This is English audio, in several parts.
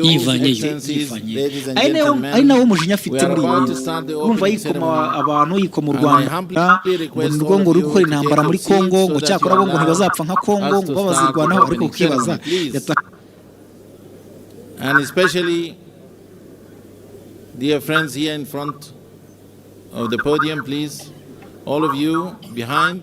yivanye ari nawo umujinya afite muri urumva yikoma abantu yikoma u Rwanda ngo ngo ruri gukora intambara muri Kongo ngo cyakora bo ngo ntibazapfa nka Kongo ngo babazirwanaho ariko ukibaza. And especially dear friends here in front of the podium, please, all of you behind.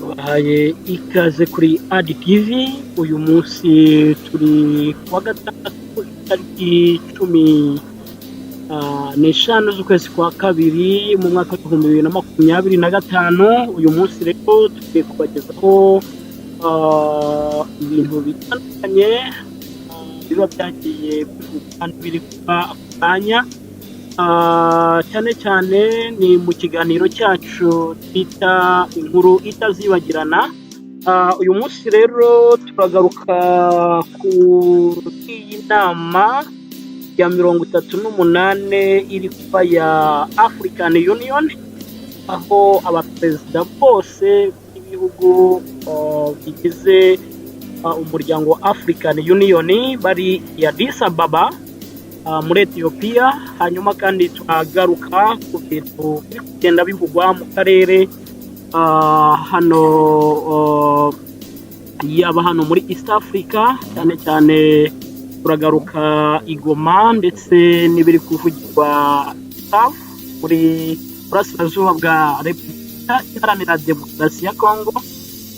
Tubahaye ikaze kuri ADTV. Uyu munsi turi kuwa gatandatu itariki 15 z'ukwezi kwa kabiri mu mwaka wa 2025. Uyu munsi rero tugiye kubagezaho ibintu bitandukanye biba byagiye kandi biri kuba akanya. Cyane cyane ni mu kiganiro cyacu twita inkuru itazibagirana. Uyu munsi rero turagaruka kuri iyi nama ya 38 iri kuba ya African Union, aho abaperezida bose b'ibihugu bigize umuryango wa African Union bari ya Addis Ababa muri Ethiopia. Hanyuma kandi turagaruka ku bintu biri kugenda bivugwa mu karere hano yaba hano muri East Africa, cyane cyane turagaruka igoma ndetse n'ibiri kuvugirwa muri burasirazuba bwa Repubulika Iharanira Demokarasi ya Kongo.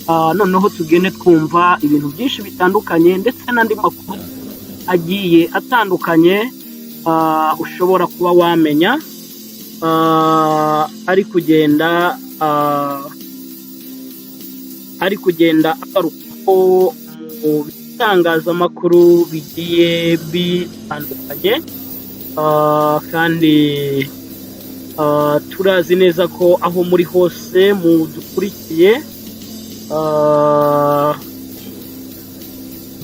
Noneho tugende twumva ibintu byinshi bitandukanye ndetse n'andi makuru agiye atandukanye ushobora kuba wamenya ari kugenda agarukaho mu bitangazamakuru bigiye bitandukanye. Kandi turazi neza ko aho muri hose mudukurikiye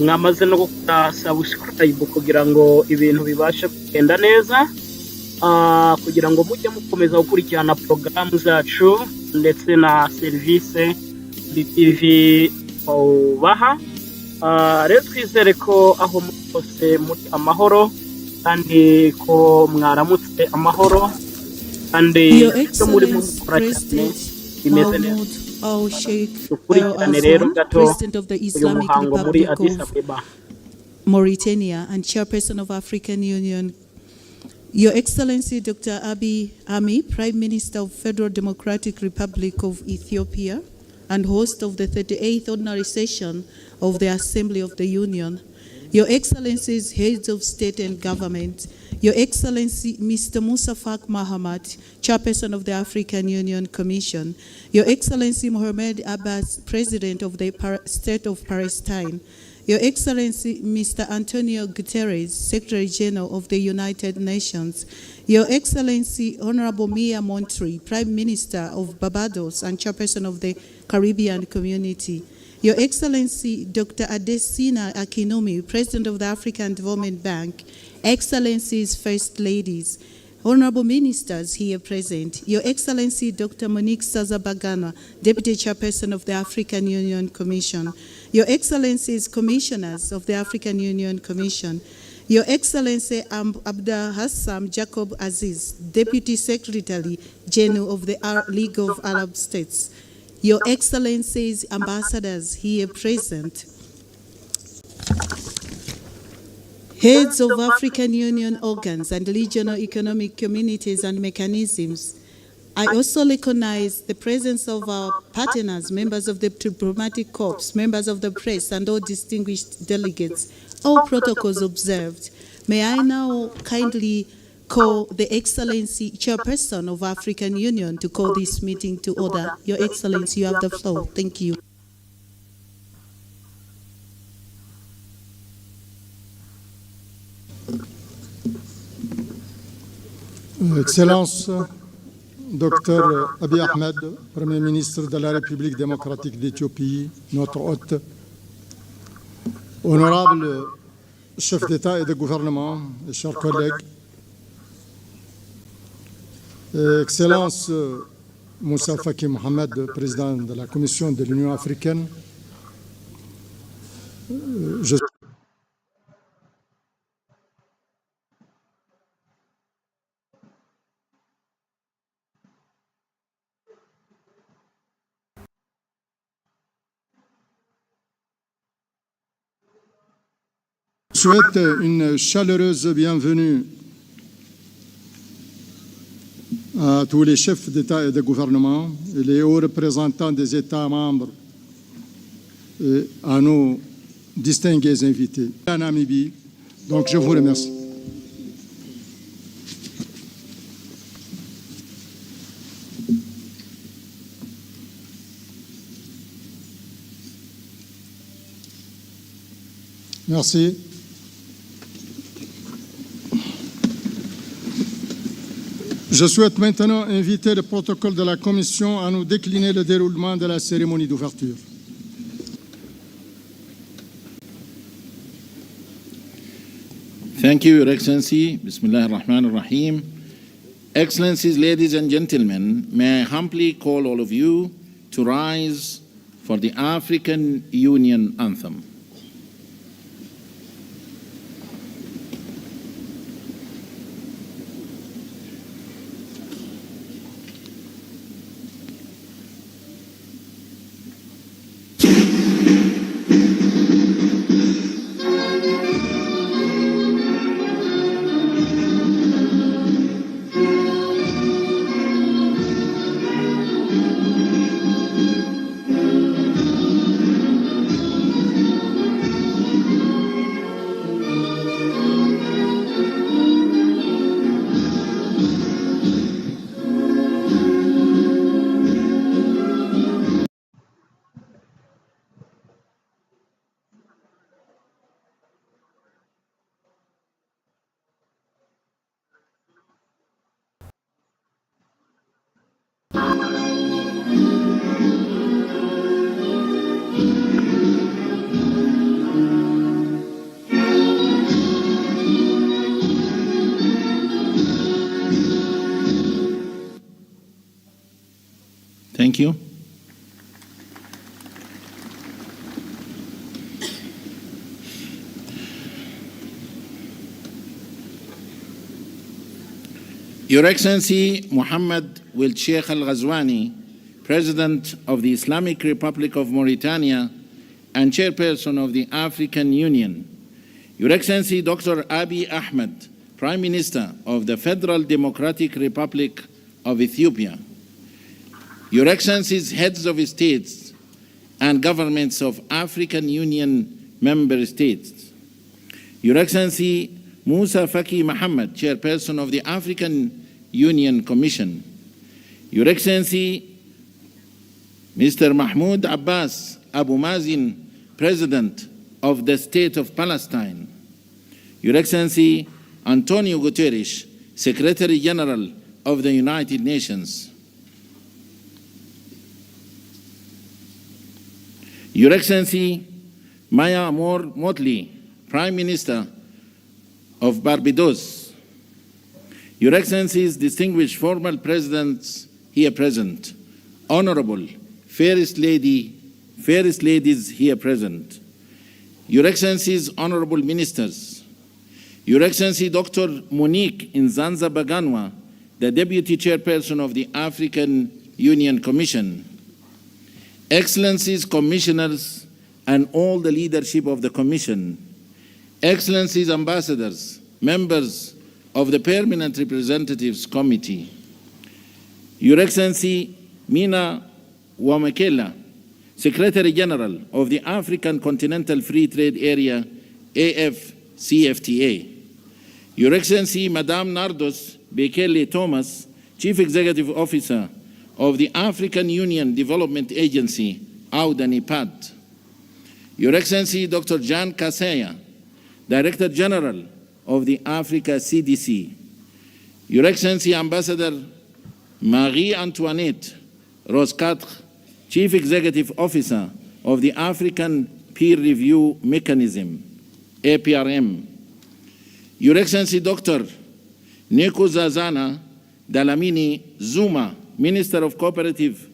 mwamaze no gukora subscribe kugira ngo ibintu bibashe kugenda neza, kugira ngo mujye mukomeza gukurikirana porogaramu zacu ndetse na serivisi TV baha. Rero twizere ko aho hose muri amahoro kandi ko mwaramutse amahoro kandi icyo muri mu gukora cyane bimeze neza. Sheikh President of the Islamic Republic of Mauritania and Chairperson of African Union, Your Excellency Dr. Abiy Ahmed, Prime Minister of Federal Democratic Republic of Ethiopia and host of the 38th Ordinary Session of the Assembly of the Union, Your Excellencies, Heads of State and Government, Your Excellency Mr. Musa Faki Mahamat, Chairperson of the African Union Commission, Your Excellency Mohammed Abbas, President of the State of Palestine, Your Excellency Mr. Antonio Guterres, Secretary General of the United Nations, Your Excellency Honorable Mia Montri, Prime Minister of Barbados and Chairperson of the Caribbean Community, Your Excellency Dr. Adesina Akinwumi, President of the African Development Bank, Excellencies, First Ladies, Honorable Ministers here present, Your Excellency Dr. Monique Sazabagana, Deputy Chairperson of the African Union Commission, Your Excellencies, Commissioners of the African Union Commission, Your Excellency Abdul Hassam Jacob Aziz, Deputy Secretary General of the League of Arab States, Your Excellencies, ambassadors here present, heads of African Union organs and regional economic communities and mechanisms, I also recognize the presence of our partners, members of the diplomatic corps, members of the press, and all distinguished delegates, all protocols observed. May I now kindly call the Excellency Chairperson of African Union to call this meeting to order. Your Excellency, you have the floor. Thank you. Excellence, Dr Abiy Ahmed, Premier ministre de la République démocratique d'Éthiopie, notre hôte, honorable chef d'État et de gouvernement, et chers collègues, Excellence Moussa Faki Mohamed, président de la Commission de l'Union africaine, je souhaite une chaleureuse bienvenue à tous les chefs d'État et de gouvernement et les hauts représentants des États membres et à nos distingués invités à Namibie. Donc je vous remercie. Merci. Je souhaite maintenant inviter le protocole de la Commission à nous décliner le déroulement de la cérémonie d'ouverture. Thank you, Your Excellency. Bismillah ar-Rahman ar-Rahim. Excellencies, ladies and gentlemen, may I humbly call all of you to rise for the African Union anthem. Thank you. Your Excellency Muhammad Wil Sheikh Al Ghazwani, President of the Islamic Republic of Mauritania and Chairperson of the African Union, Your Excellency Dr. Abiy Ahmed, Prime Minister of the Federal Democratic Republic of Ethiopia, Your Excellencies, heads of states and governments of African Union member states, Your Excellency Moussa Faki Mohamed, Chairperson of the African Union Commission, Your Excellency Mr. Mahmoud Abbas Abu Mazin, President of the State of Palestine, Your Excellency Antonio Guterres, Secretary General of the United Nations, Your Excellency Maya Motley, Prime Minister of Barbados, Your Excellencies, distinguished former presidents here present, Honorable Fairest Ladies here present, Your Excellencies, Honorable Ministers, Your Excellency Dr. Monique Nzanza-Baganwa, the Deputy Chairperson of the African Union Commission, Excellencies, Commissioners, and all the leadership of the Commission, Excellencies, Ambassadors, members of the Permanent Representatives Committee, Your Excellency Mina Wamakela, Secretary General of the African Continental Free Trade Area, AFCFTA, Your Excellency Madame Nardos Bekele Thomas, Chief Executive Officer of the African Union Development Agency, AUDA-NIPAD, Your Excellency Dr. Jan Kaseya, Director General of the Africa CDC, Your Excellency Ambassador Marie-Antoinette Roscatre, Chief Executive Officer of the African Peer Review Mechanism, APRM, Your Excellency Dr. Nkosazana Dlamini Zuma, Minister of Cooperative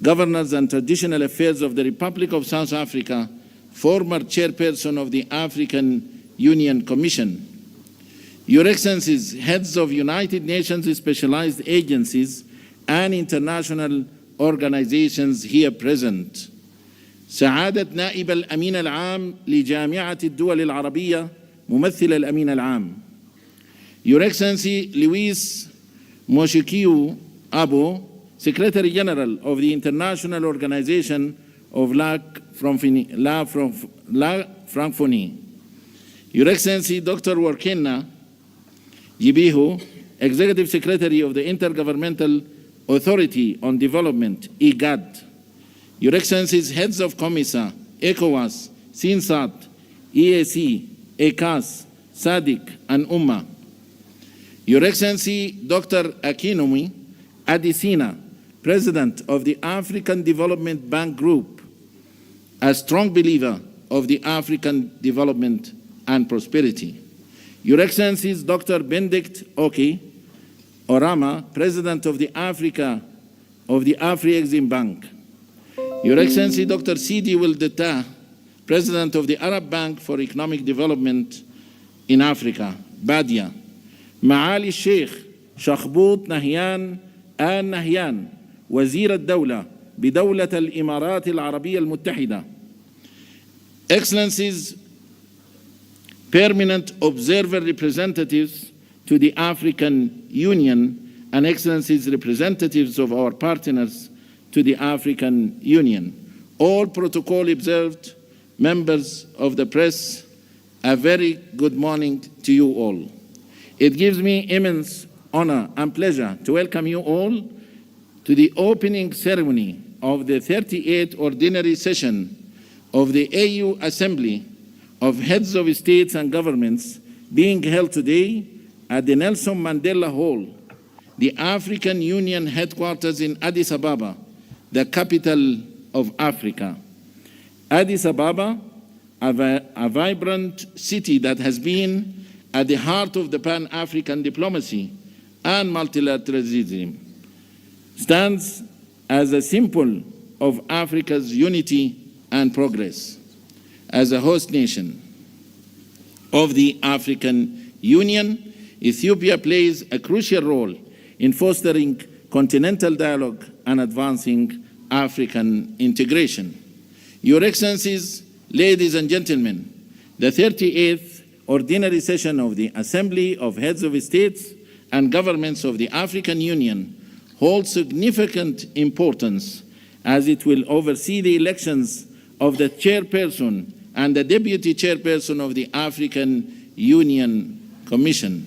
Governance and Traditional Affairs of the Republic of South Africa, former Chairperson of the African Union Commission, Your Excellencies, Heads of United Nations specialized agencies and international organizations here present, سعادة نائب الأمين العام لجامعة الدول العربية ممثل الأمين العام، Your Excellency Luis Moshikiu Abo, Secretary General of the International Organization of La Francophonie, Your Excellency Dr. Warkena Jibihu, Executive Secretary of the Intergovernmental Authority on Development, IGAD, Your Excellencies, Heads of COMISA, ECOWAS, SINSAT, EAC, ECAS, SADC, and UMMA, Your Excellency Dr. Akinwumi Adesina, President of the African Development Bank Group, a strong believer of the African development and prosperity, Your Excellencies Dr. Benedict Oki Orama, President of the Afri-Exim Bank, Your Excellency Dr. Sidi Wildeta, President of the Arab Bank for Economic Development in Africa, BADIA, معالي الشيخ شخبوط نهيان آل نهيان، وزير الدولة بدولة الإمارات العربية المتحدة، Excellencies, Permanent Observer Representatives to the African Union, and Excellencies, representatives of our partners to the African Union, all protocol observed, members of the press, a very good morning to you all. It gives me immense honor and pleasure to welcome you all to the opening ceremony of the 38th Ordinary Session of the AU Assembly of Heads of States and Governments, being held today at the Nelson Mandela Hall, the African Union headquarters in Addis Ababa, the capital of Africa. Addis Ababa, a vibrant city that has been at the heart of the Pan-African diplomacy and multilateralism, stands as a symbol of Africa's unity and progress. As a host nation of the African Union, Ethiopia plays a crucial role in fostering continental dialogue and advancing African integration. Your Excellencies, ladies and gentlemen, the 38th Ordinary Session of the Assembly of Heads of States and Governments of the African Union holds significant importance as it will oversee the elections of the chairperson and the deputy chairperson of the African Union Commission.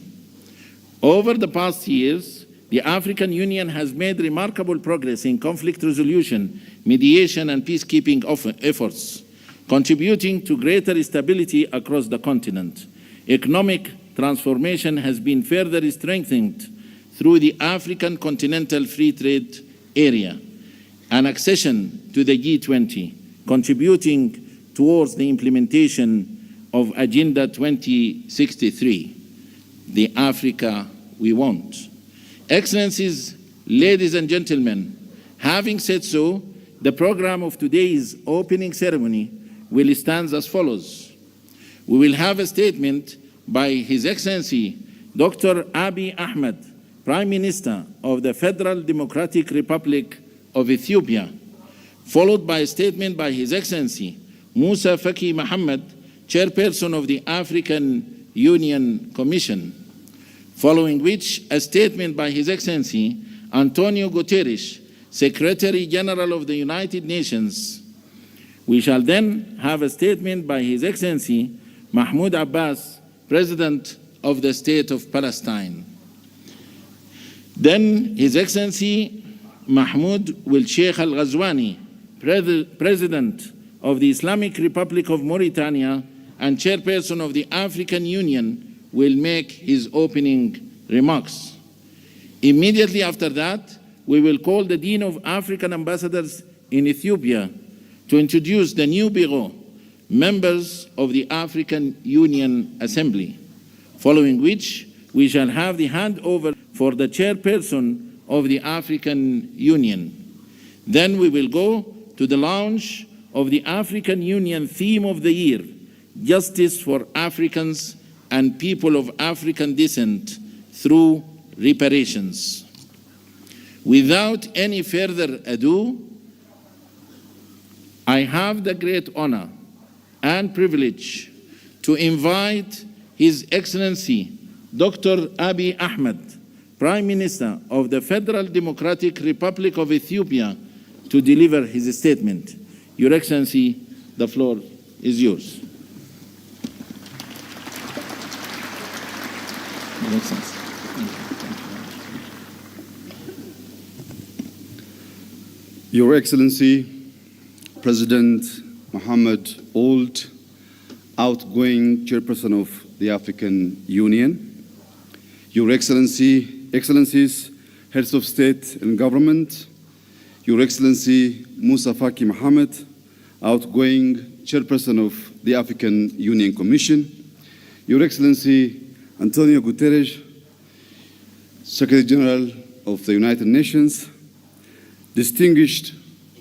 Over the past years, the African Union has made remarkable progress in conflict resolution, mediation, and peacekeeping efforts, contributing to greater stability across the continent. Economic transformation has been further strengthened through the African Continental Free Trade Area and accession to the G20, contributing towards the implementation of Agenda 2063, the Africa we want. Excellencies, ladies and gentlemen, having said so, the program of today's opening ceremony will stand as follows. We will have a statement by His Excellency Dr. Abiy Ahmed, Prime Minister of the Federal Democratic Republic of Ethiopia, followed by a statement by His Excellency Musa Faki Mohammed, Chairperson of the African Union Commission, following which a statement by His Excellency Antonio Guterres, Secretary General of the United Nations. We shall then have a statement by His Excellency Mahmoud Abbas, President of the State of Palestine. Then His Excellency Mahmoud will Sheikh Al-Ghazwani, President of the Islamic Republic of Mauritania and Chairperson of the African Union, will make his opening remarks. Immediately after that, we will call the Dean of African Ambassadors in Ethiopia to introduce the new Bureau, members of the African Union Assembly, following which we shall have the handover for the Chairperson of the African Union. Then we will go to the launch of the African Union theme of the year, Justice for Africans and People of African Descent through Reparations. Without any further ado, I have the great honor and privilege to invite His Excellency Dr. Abiy Ahmed, Prime Minister of the Federal Democratic Republic of Ethiopia, to deliver his statement. Your Excellency, the floor is yours. Your Excellency. Your Excellency, President Mohammed Ould, outgoing Chairperson of the African Union, Your Excellencies, Heads of State and Government, Your Excellency Musa Faki Mohammed, outgoing Chairperson of the African Union Commission, Your Excellency Antonio Guterres, Secretary General of the United Nations, distinguished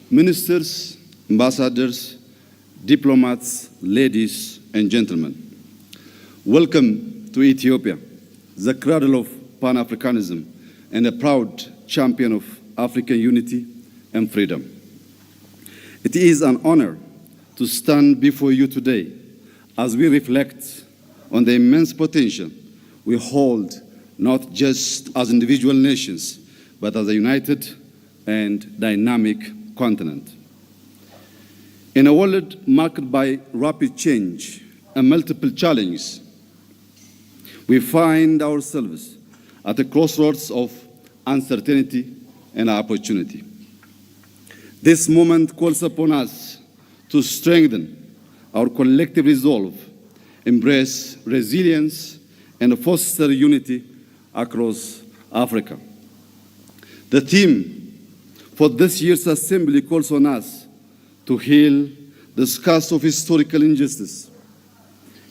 ministers, ambassadors, diplomats, ladies and gentlemen. Welcome to Ethiopia, the cradle of Pan-Africanism and a proud champion of African unity and freedom. It is an honor to stand before you today as we reflect on the immense potential we hold, not just as individual nations, but as a united and dynamic continent. In a world marked by rapid change and multiple challenges, we find ourselves at a crossroads of uncertainty and opportunity. This moment calls upon us to strengthen our collective resolve, embrace resilience, and foster unity across Africa. The theme for this year's assembly calls on us to heal the scars of historical injustice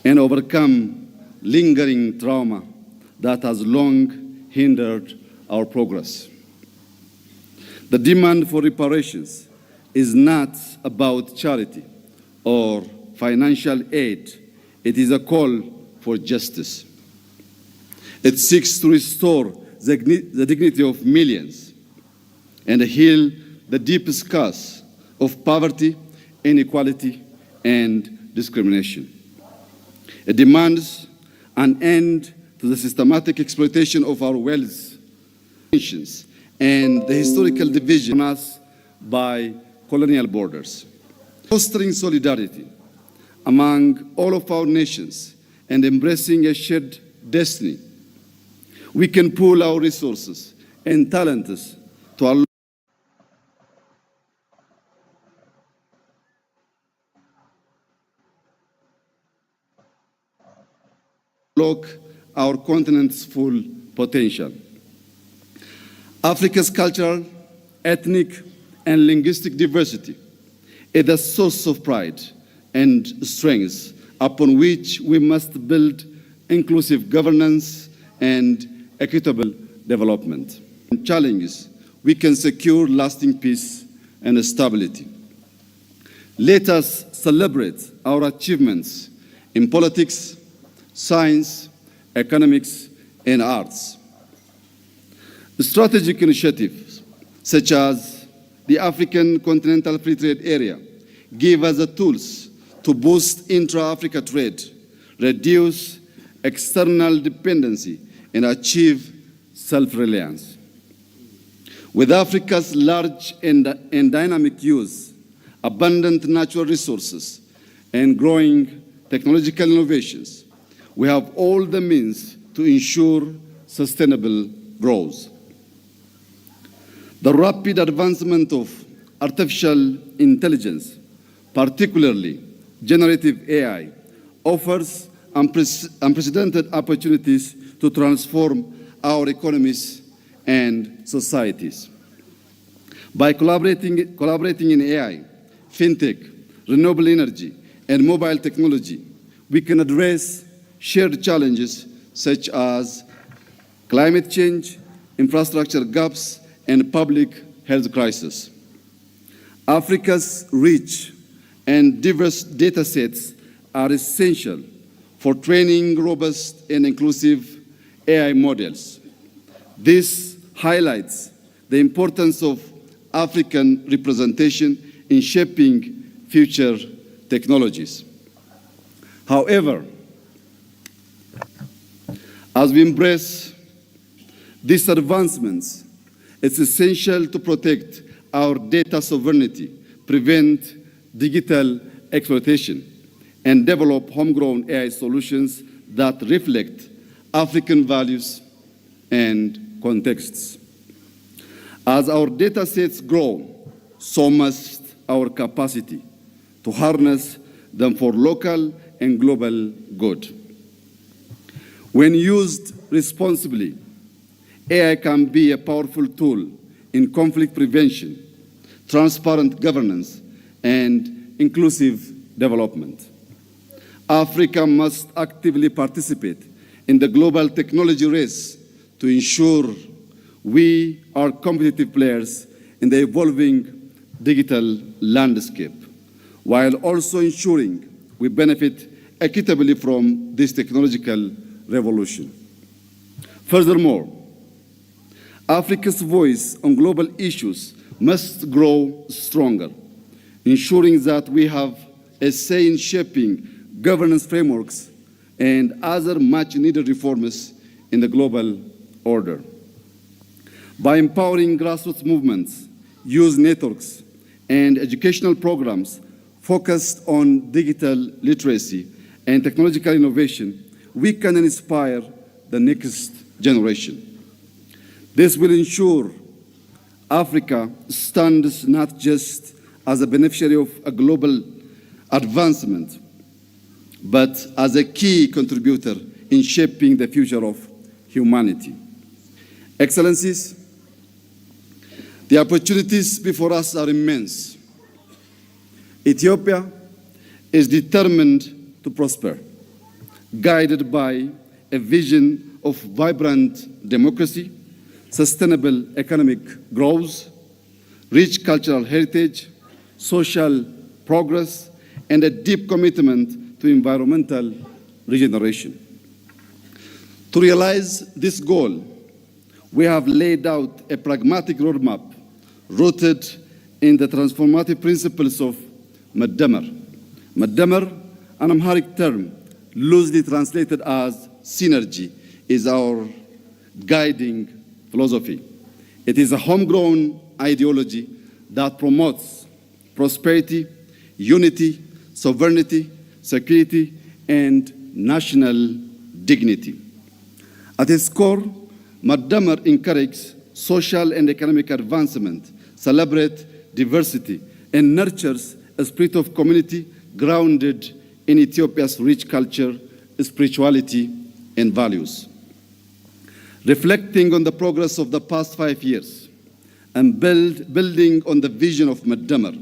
and overcome lingering trauma that has long hindered our progress. The demand for reparations is not about charity or financial aid. It is a call for justice. It seeks to restore the dignity of millions and heal the deep scars of poverty, inequality, and discrimination. It demands an end to the systematic exploitation of our wealth and the historical division on us by colonial borders. Fostering solidarity among all of our nations and embracing a shared destiny, we can pool our resources and talents to unlock our continent's full potential. Africa's cultural, ethnic, and linguistic diversity is a source of pride and strength upon which we must build inclusive governance and equitable development. In challenges, we can secure lasting peace and stability. Let us celebrate our achievements in politics, science, economics, and arts. Strategic initiatives, such as the African Continental Free Trade Area, give us the tools to boost intra-Africa trade, reduce external dependency, and achieve self-reliance. With Africa's large and dynamic use, abundant natural resources, and growing technological innovations, we have all the means to ensure sustainable growth. The rapid advancement of artificial intelligence, particularly generative AI, offers unprecedented opportunities to transform our economies and societies. By collaborating in AI, fintech, renewable energy, and mobile technology, we can address shared challenges such as climate change, infrastructure gaps, and public health crisis. Africa's rich and diverse data sets are essential for training robust and inclusive AI models. This highlights the importance of African representation in shaping future technologies. However, as we embrace these advancements, it's essential to protect our data sovereignty, prevent digital exploitation, and develop homegrown AI solutions that reflect African values and contexts. As our data sets grow, so must our capacity to harness them for local and global good. When used responsibly, AI can be a powerful tool in conflict prevention, transparent governance, and inclusive development. Africa must actively participate in the global technology race to ensure we are competitive players in the evolving digital landscape, while also ensuring we benefit equitably from this technological revolution. Furthermore, Africa's voice on global issues must grow stronger, ensuring that we have a say in shaping governance frameworks and other much-needed reforms in the global order. By empowering grassroots movements, youth networks, and educational programs focused on digital literacy and technological innovation, we can inspire the next generation. This will ensure Africa stands not just as a beneficiary of a global advancement, but as a key contributor in shaping the future of humanity. Excellencies, the opportunities before us are immense. Ethiopia is determined to prosper, guided by a vision of vibrant democracy, sustainable economic growth, rich cultural heritage, social progress, and a deep commitment to environmental regeneration. To realize this goal, we have laid out a pragmatic roadmap rooted in the transformative principles of Madamar. Madamar, an Amharic term loosely translated as synergy, is our guiding philosophy. It is a homegrown ideology that promotes prosperity, unity, sovereignty, security, and national dignity. At its core, Madamar encourages social and economic advancement, celebrates diversity, and nurtures a spirit of community grounded in Ethiopia's rich culture, spirituality, and values. Reflecting on the progress of the past 5 years and building on the vision of Madamar,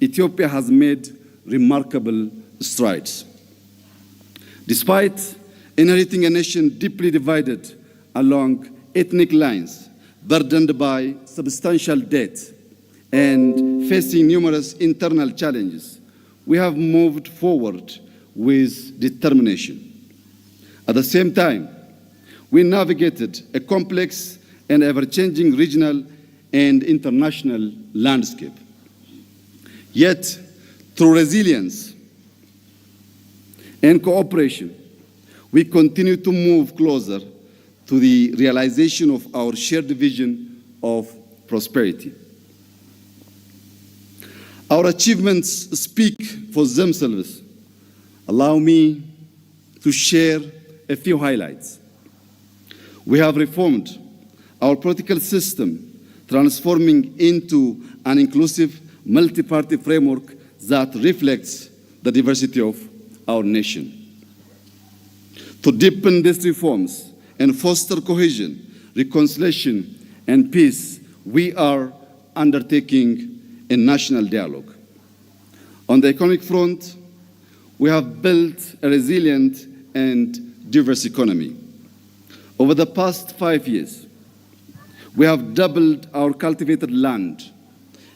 Ethiopia has made remarkable strides. Despite inheriting a nation deeply divided along ethnic lines, burdened by substantial debt, and facing numerous internal challenges, we have moved forward with determination. At the same time, we navigated a complex and ever-changing regional and international landscape. Yet, through resilience and cooperation, we continue to move closer to the realization of our shared vision of prosperity. Our achievements speak for themselves. Allow me to share a few highlights. We have reformed our political system, transforming into an inclusive multi-party framework that reflects the diversity of our nation. To deepen these reforms and foster cohesion, reconciliation, and peace, we are undertaking a national dialogue. On the economic front, we have built a resilient and diverse economy. Over the past 5 years, we have doubled our cultivated land,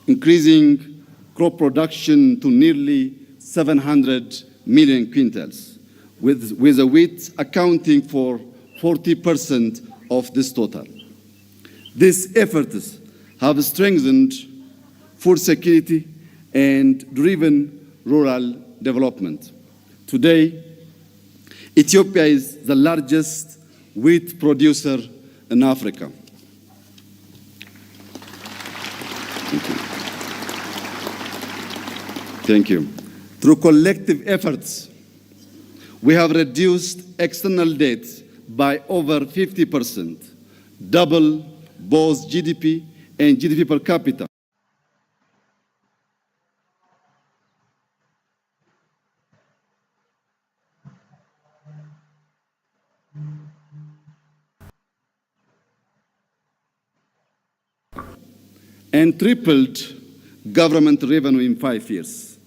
increasing crop production to nearly 700 million quintals, with the wheat accounting for 40% of this total. These efforts have strengthened food security and driven rural development. Today, Ethiopia is the largest wheat producer in Africa. Thank you. Through collective efforts, we have reduced external debt by over 50%, double both GDP and GDP per capita. And tripled government revenue in 5 years,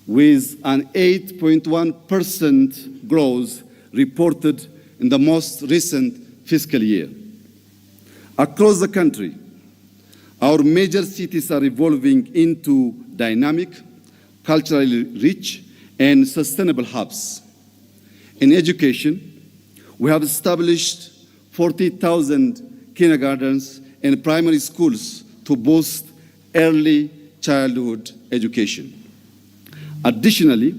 with an 8.1% growth reported in the most recent fiscal year. Across the country, our major cities are evolving into dynamic, culturally rich, and sustainable hubs. In education, we have established 40,000 kindergartens and primary schools to boost early childhood education. Additionally,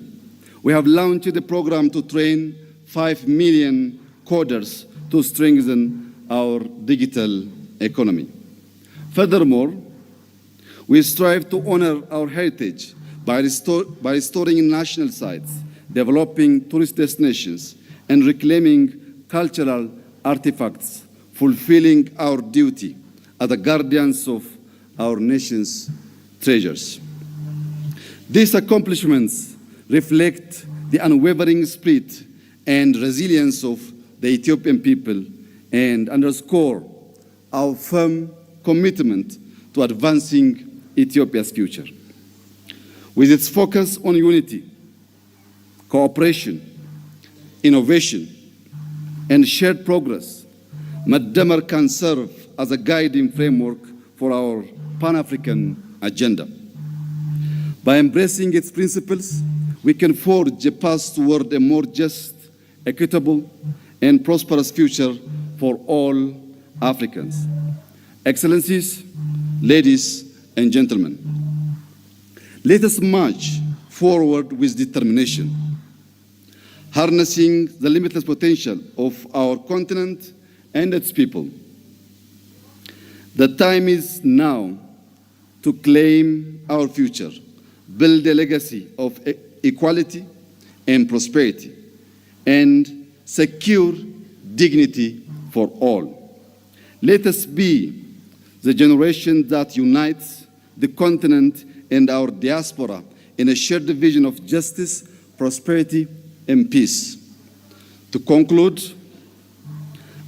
we have launched a program to train 5 million coders to strengthen our digital economy. Furthermore, we strive to honor our heritage by restoring national sites, developing tourist destinations, and reclaiming cultural artifacts, fulfilling our duty as the guardians of our nation's treasures. These accomplishments reflect the unwavering spirit and resilience of the Ethiopian people and underscore our firm commitment to advancing Ethiopia's future. With its focus on unity, cooperation, innovation, and shared progress, Madamar can serve as a guiding framework for our Pan-African agenda. By embracing its principles, we can forge a path toward a more just, equitable, and prosperous future for all Africans. Excellencies, ladies and gentlemen, let us march forward with determination, harnessing the limitless potential of our continent and its people. The time is now to claim our future, build a legacy of equality and prosperity, and secure dignity for all. Let us be the generation that unites the continent and our diaspora in a shared vision of justice, prosperity, and peace. To conclude,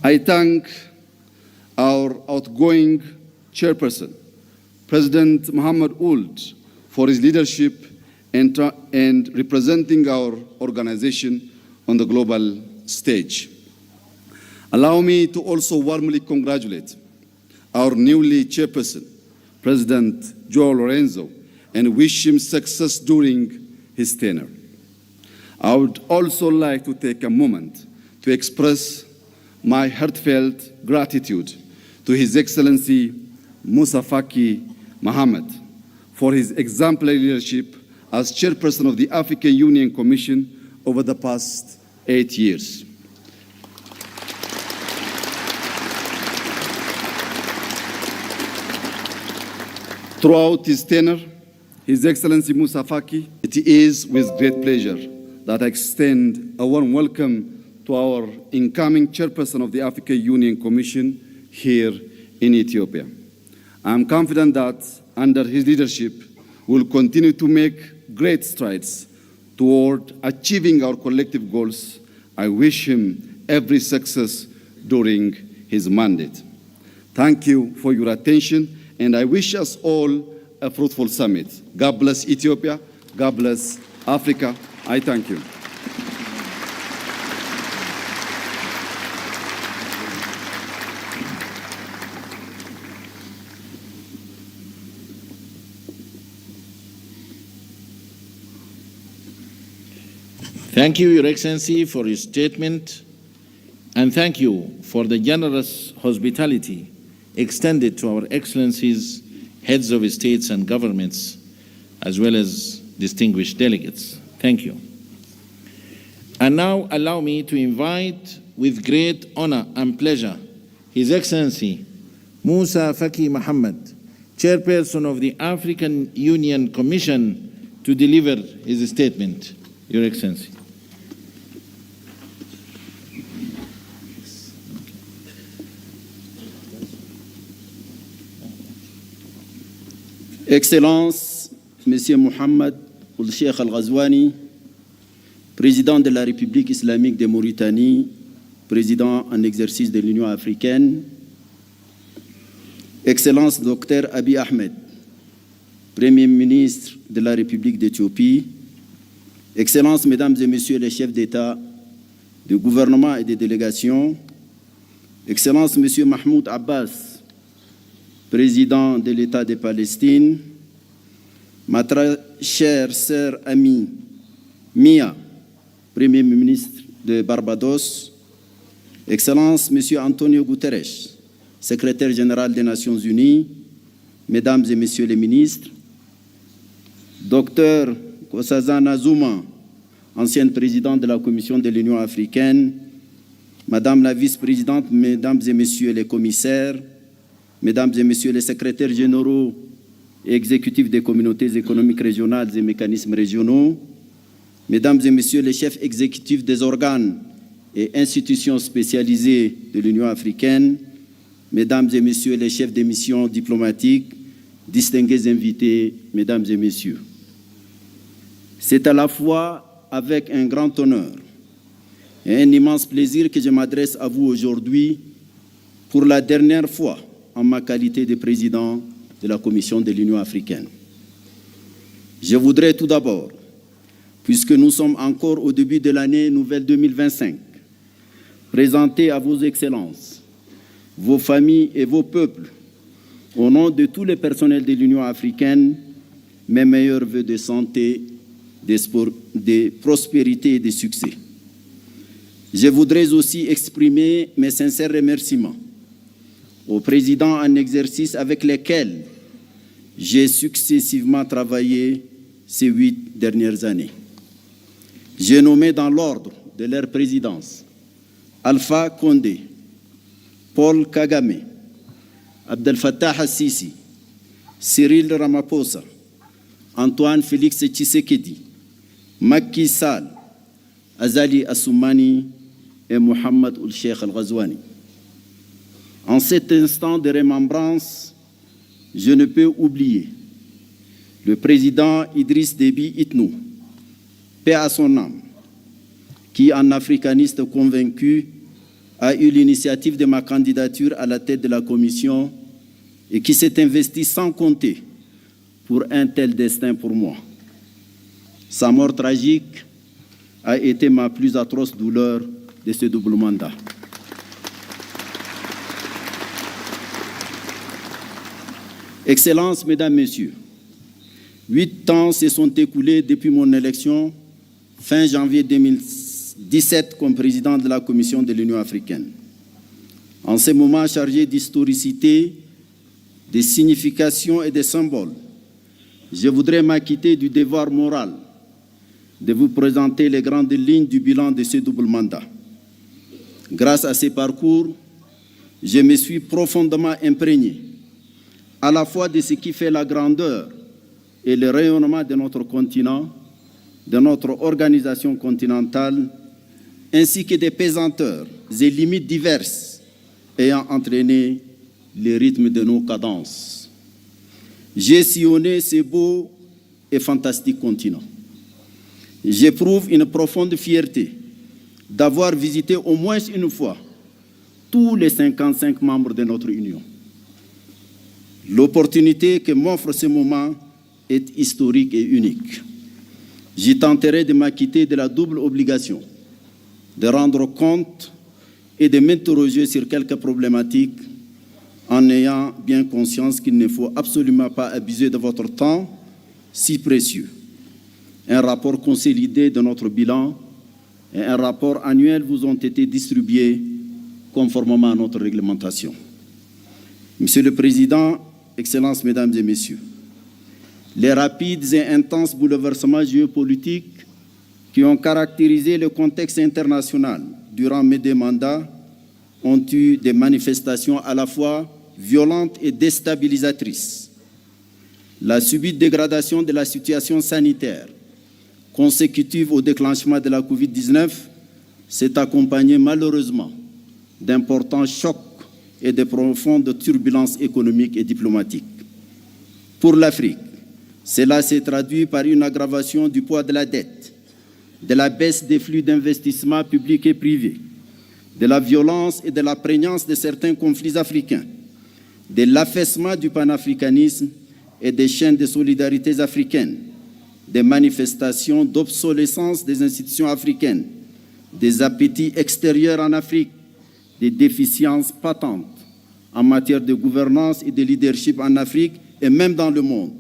I thank our outgoing chairperson, President Mohammed Ould, for his leadership and representing our organization on the global stage. Allow me to also warmly congratulate our newly chairperson, President João Lorenzo, and wish him success during his tenure. I would also like to take a moment to express my heartfelt gratitude to His Excellency Musa Faki Mohammed for his exemplary leadership as chairperson of the African Union Commission over the past 8 years. Throughout his tenure, His Excellency Musa Faki, it is with great pleasure that I extend a warm welcome to our incoming chairperson of the African Union Commission here in Ethiopia. I am confident that under his leadership, we will continue to make great strides toward achieving our collective goals. I wish him every success during his mandate. Thank you for your attention, and I wish us all a fruitful summit. God bless Ethiopia. God bless Africa. I thank you. Thank you, Your Excellency, for your statement, and thank you for the generous hospitality extended to our Excellencies, heads of states and governments, as well as distinguished delegates. Thank you. And now allow me to invite with great honor and pleasure His Excellency Musa Faki Mohammed, Chairperson of the African Union Commission, to deliver his statement. Your Excellency. Excellences, Monsieur Mohamed Ould Cheikh Al Ghazouani, Président de la République islamique de Mauritanie, Président en exercice de l'Union africaine, Excellence Dr Abiy Ahmed, Premier ministre de la République d'Éthiopie, Excellences, Mesdames et Messieurs les chefs d'État, de gouvernement et de délégation, Excellences, Monsieur Mahmoud Abbas, Président de l'État de Palestine, ma très chère sœur amie Mia, Premier ministre de Barbados, Excellence, Monsieur Antonio Guterres, Secrétaire général des Nations Unies, Mesdames et Messieurs les ministres, Docteur Nkosazana Zuma, ancienne présidente de la Commission de l'Union africaine, Madame la vice-présidente, Mesdames et Messieurs les commissaires, Mesdames et Messieurs les secrétaires généraux et exécutifs des communautés économiques régionales et mécanismes régionaux, Mesdames et Messieurs les chefs exécutifs des organes et institutions spécialisées de l'Union africaine, Mesdames et Messieurs les chefs des missions diplomatiques, distingués invités, Mesdames et Messieurs. C'est à la fois avec un grand honneur et un immense plaisir que je m'adresse à vous aujourd'hui pour la dernière fois en ma qualité de président de la Commission de l'Union africaine. Je voudrais tout d'abord, puisque nous sommes encore au début de l'année nouvelle 2025, présenter à vos excellences, vos familles et vos peuples, au nom de tous les personnels de l'Union africaine, mes meilleurs vœux de santé, de prospérité et de succès. Je voudrais aussi exprimer mes sincères remerciements aux présidents en exercice avec lesquels j'ai successivement travaillé ces 8 dernières années. J'ai nommé dans l'ordre de leur présidence Alpha Condé, Paul Kagame, Abdel Fattah al-Sisi, Cyril Ramaphosa, Antoine Félix Tshisekedi, Macky Sall, Azali Assoumani et Mohamed Ould Cheikh Al Ghazouani. En cet instant de remembrance, je ne peux oublier le président Idriss Déby Itnou, paix à son âme, qui, en africaniste convaincu, a eu l'initiative de ma candidature à la tête de la Commission et qui s'est investi sans compter pour un tel destin pour moi. Sa mort tragique a été ma plus atroce douleur de ce double mandat. Excellences, Mesdames, Messieurs, 8 ans se sont écoulés depuis mon élection fin janvier 2017 comme président de la Commission de l'Union africaine. En ces moments chargés d'historicité, de signification et de symboles, je voudrais m'acquitter du devoir moral de vous présenter les grandes lignes du bilan de ce double mandat. Grâce à ces parcours, je me suis profondément imprégné à la fois de ce qui fait la grandeur et le rayonnement de notre continent, de notre organisation continentale, ainsi que des pesanteurs et limites diverses ayant entraîné le rythme de nos cadences. J'ai sillonné ce beau et fantastique continent. J'éprouve une profonde fierté d'avoir visité au moins une fois tous les 55 membres de notre Union. L'opportunité que m'offre ce moment est historique et unique. J'y tenterai de m'acquitter de la double obligation de rendre compte et de m'interroger sur quelques problématiques en ayant bien conscience qu'il ne faut absolument pas abuser de votre temps si précieux. Un rapport consolidé de notre bilan et un rapport annuel vous ont été distribués conformément à notre réglementation. Monsieur le Président, Excellences, Mesdames et Messieurs, les rapides et intenses bouleversements géopolitiques qui ont caractérisé le contexte international durant mes deux mandats ont eu des manifestations à la fois violentes et déstabilisatrices. La subite dégradation de la situation sanitaire consécutive au déclenchement de la Covid-19 s'est accompagnée malheureusement d'importants chocs et de profondes turbulences économiques et diplomatiques. Pour l'Afrique, cela s'est traduit par une aggravation du poids de la dette, de la baisse des flux d'investissement publics et privés, de la violence et de la prégnance de certains conflits africains, de l'affaissement du panafricanisme et des chaînes de solidarité africaines, des manifestations d'obsolescence des institutions africaines, des appétits extérieurs en Afrique, des déficiences patentes en matière de gouvernance et de leadership en Afrique et même dans le monde,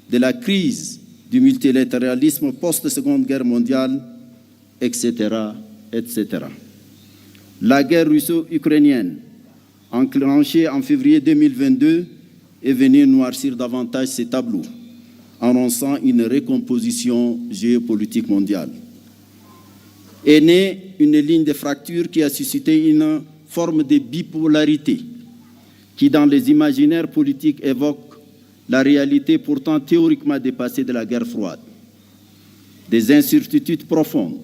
de la crise du multilatéralisme post-Seconde Guerre mondiale, etc., etc. La guerre russo-ukrainienne, enclenchée en février 2022, est venue noircir davantage ces tableaux, annonçant une recomposition géopolitique mondiale. Est née une ligne de fracture qui a suscité une forme de bipolarité qui, dans les imaginaires politiques, évoque la réalité pourtant théoriquement dépassée de la guerre froide. Des incertitudes profondes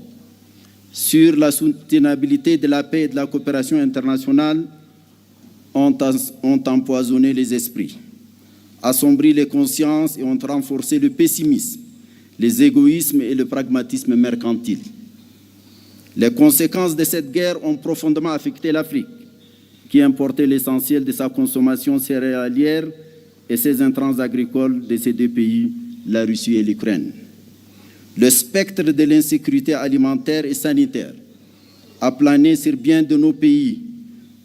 sur la soutenabilité de la paix et de la coopération internationale ont empoisonné les esprits, assombri les consciences et ont renforcé le pessimisme, les égoïsmes et le pragmatisme mercantile. Les conséquences de cette guerre ont profondément affecté l'Afrique, qui importait l'essentiel de sa consommation céréalière et ses intrants agricoles de ces deux pays, la Russie et l'Ukraine. Le spectre de l'insécurité alimentaire et sanitaire a plané sur bien de nos pays,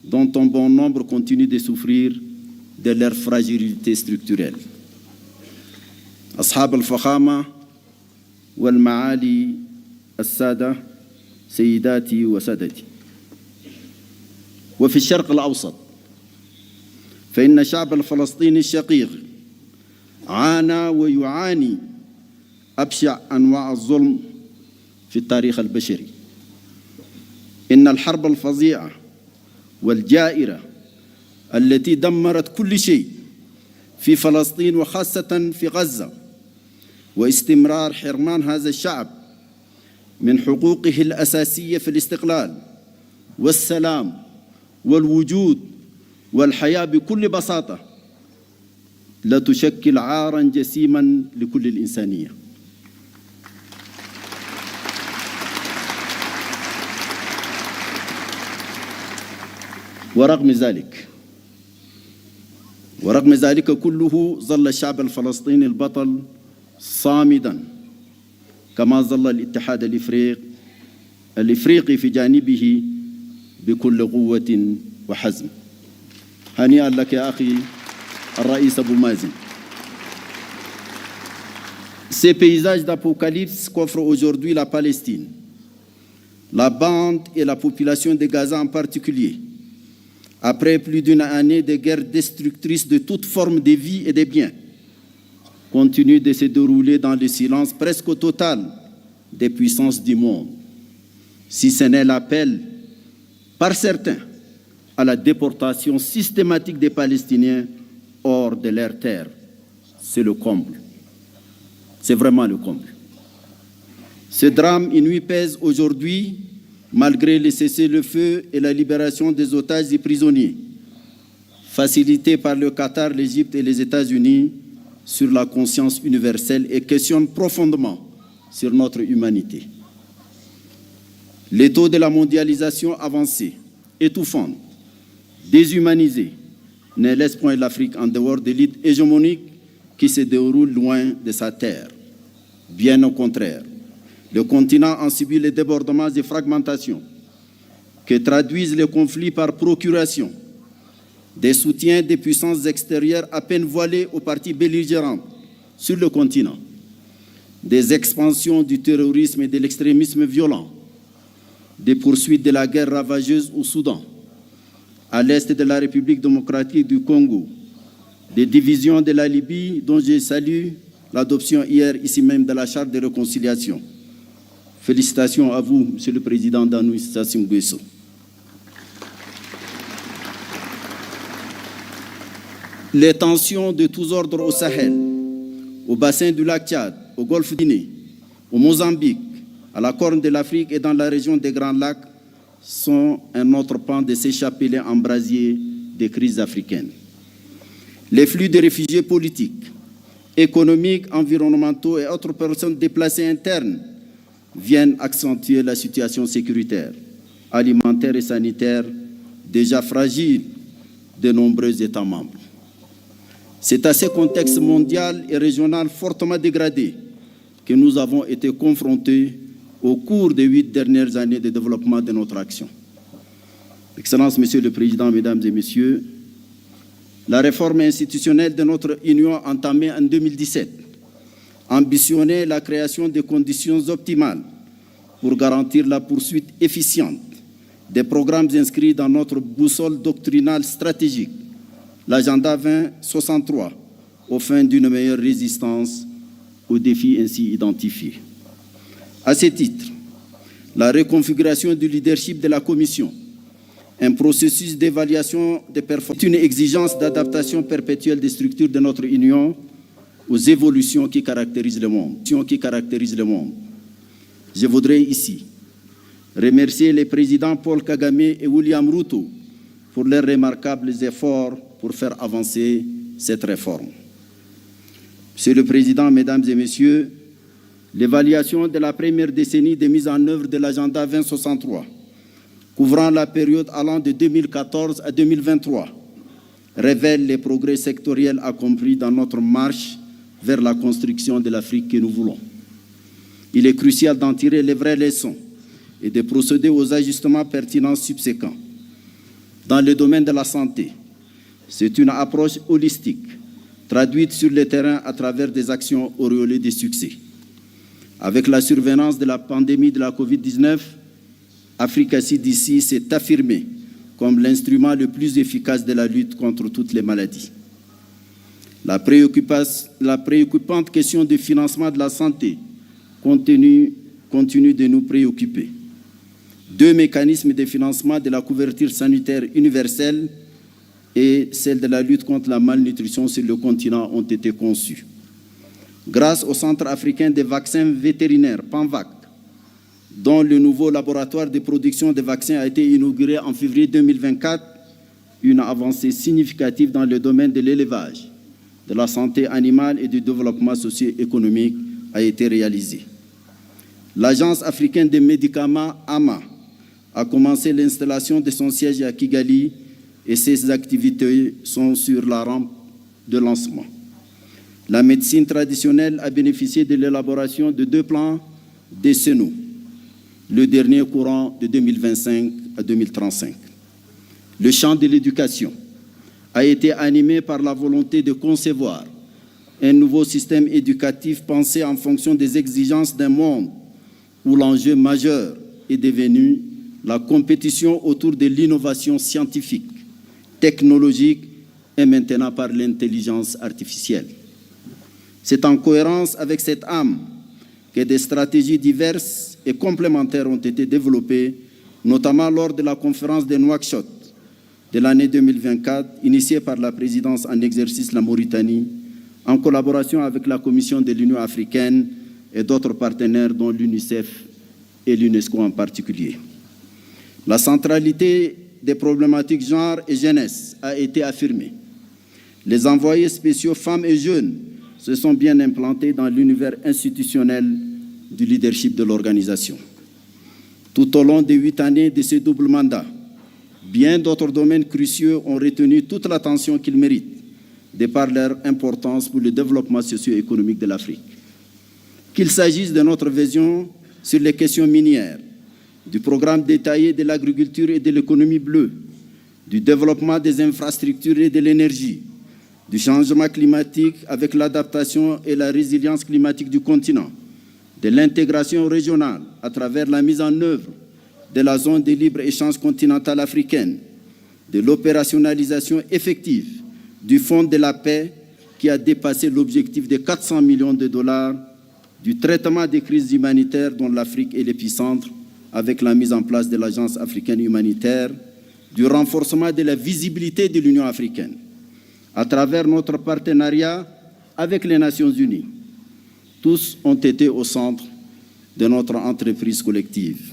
dont un bon nombre continue de souffrir de leur fragilité structurelle. أصحاب الفخامة والمعالي السادة سيداتي وسادتي، وفي الشرق الأوسط فإن الشعب الفلسطيني الشقيق عانى ويعاني أبشع أنواع الظلم في التاريخ البشري. إن الحرب الفظيعة والجائرة التي دمرت كل شيء في فلسطين وخاصة في غزة، واستمرار حرمان هذا الشعب من حقوقه الأساسية في الاستقلال والسلام والوجود والحياة بكل بساطة، لا تشكل عاراً جسيماً لكل الإنسانية. ورغم ذلك كله ظل الشعب الفلسطيني البطل صامداً، كما ظل الاتحاد الإفريقي في جانبه بكل قوة وحزم. هنيئا لك يا أخي الرئيس أبو مازن. Ces paysages d'apocalypse qu'offre aujourd'hui la Palestine, la bande et la population de Gaza en particulier, après plus d'une année de guerre destructrice de toute forme de vie et de biens, continue de se dérouler dans le silence presque total des puissances du monde, si ce n'est l'appel par certains à la déportation systématique des Palestiniens hors de leur terre. C'est le comble. C'est vraiment le comble. Ce drame inouï pèse aujourd'hui, malgré le cessez-le-feu et la libération des otages et prisonniers, facilité par le Qatar, l'Égypte et les États-Unis, sur la conscience universelle et questionne profondément sur notre humanité. Les taux de la mondialisation avancée, étouffante, déshumanisée, ne laissent point l'Afrique en dehors de l'élite hégémonique qui se déroule loin de sa terre. Bien au contraire, le continent en subit les débordements et fragmentations que traduisent les conflits par procuration, des soutiens des puissances extérieures à peine voilées aux parties belligérantes sur le continent, des expansions du terrorisme et de l'extrémisme violent, des poursuites de la guerre ravageuse au Soudan, à l'est de la République démocratique du Congo, des divisions de la Libye dont je salue l'adoption hier ici même de la charte de réconciliation. Félicitations à vous, Monsieur le Président Danouis Sassou Nguesso. Les tensions de tous ordres au Sahel, au bassin du lac Tchad, au golfe Guinée, au Mozambique, à la Corne de l'Afrique et dans la région des Grands Lacs sont un autre pan de ces chapelets embrasiers des crises africaines. Les flux de réfugiés politiques, économiques, environnementaux et autres personnes déplacées internes viennent accentuer la situation sécuritaire, alimentaire et sanitaire déjà fragile de nombreux États membres. C'est à ce contexte mondial et régional fortement dégradé que nous avons été confrontés au cours des 8 dernières années de développement de notre action. Excellences, Monsieur le Président, Mesdames et Messieurs, la réforme institutionnelle de notre Union entamée en 2017 ambitionnait la création de conditions optimales pour garantir la poursuite efficiente des programmes inscrits dans notre boussole doctrinale stratégique, l'agenda 2063, aux fins d'une meilleure résistance aux défis ainsi identifiés. À ce titre, la reconfiguration du leadership de la Commission, un processus d'évaluation des performances, une exigence d'adaptation perpétuelle des structures de notre Union aux évolutions qui caractérisent le monde. Je voudrais ici remercier les présidents Paul Kagame et William Ruto pour leurs remarquables efforts pour faire avancer cette réforme. Monsieur le Président, Mesdames et Messieurs, l'évaluation de la première décennie de mise en œuvre de l'agenda 2063, couvrant la période allant de 2014 à 2023, révèle les progrès sectoriels accomplis dans notre marche vers la construction de l'Afrique que nous voulons. Il est crucial d'en tirer les vraies leçons et de procéder aux ajustements pertinents subséquents. Dans le domaine de la santé, c'est une approche holistique, traduite sur le terrain à travers des actions auréolées de succès. Avec la survenance de la pandémie de la COVID-19, Africa CDC s'est affirmée comme l'instrument le plus efficace de la lutte contre toutes les maladies. La préoccupante question du financement de la santé continue de nous préoccuper. 2 mécanismes de financement de la couverture sanitaire universelle et celle de la lutte contre la malnutrition sur le continent ont été conçus. Grâce au Centre africain des vaccins vétérinaires, PANVAC, dont le nouveau laboratoire de production de vaccins a été inauguré en février 2024, une avancée significative dans le domaine de l'élevage, de la santé animale et du développement socio-économique a été réalisée. L'Agence africaine des médicaments, AMA, a commencé l'installation de son siège à Kigali et ses activités sont sur la rampe de lancement. La médecine traditionnelle a bénéficié de l'élaboration de 2 plans décennaux, le dernier courant de 2025 à 2035. Le champ de l'éducation a été animé par la volonté de concevoir un nouveau système éducatif pensé en fonction des exigences d'un monde où l'enjeu majeur est devenu la compétition autour de l'innovation scientifique, technologique et maintenant par l'intelligence artificielle. C'est en cohérence avec cette âme que des stratégies diverses et complémentaires ont été développées, notamment lors de la conférence de Nouakchott de l'année 2024, initiée par la présidence en exercice de la Mauritanie, en collaboration avec la Commission de l'Union africaine et d'autres partenaires, dont l'UNICEF et l'UNESCO en particulier. La centralité des problématiques genre et jeunesse a été affirmée. Les envoyés spéciaux femmes et jeunes se sont bien implantés dans l'univers institutionnel du leadership de l'organisation. Tout au long des 8 années de ce double mandat, bien d'autres domaines cruciaux ont retenu toute l'attention qu'ils méritent, de par leur importance pour le développement socio-économique de l'Afrique. Qu'il s'agisse de notre vision sur les questions minières, du programme détaillé de l'agriculture et de l'économie bleue, du développement des infrastructures et de l'énergie, du changement climatique avec l'adaptation et la résilience climatique du continent, de l'intégration régionale à travers la mise en œuvre de la zone de libre-échange continentale africaine, de l'opérationnalisation effective du Fonds de la paix qui a dépassé l'objectif de 400 millions de dollars, du traitement des crises humanitaires dont l'Afrique est l'épicentre avec la mise en place de l'Agence africaine humanitaire, du renforcement de la visibilité de l'Union africaine à travers notre partenariat avec les Nations unies. Tous ont été au centre de notre entreprise collective.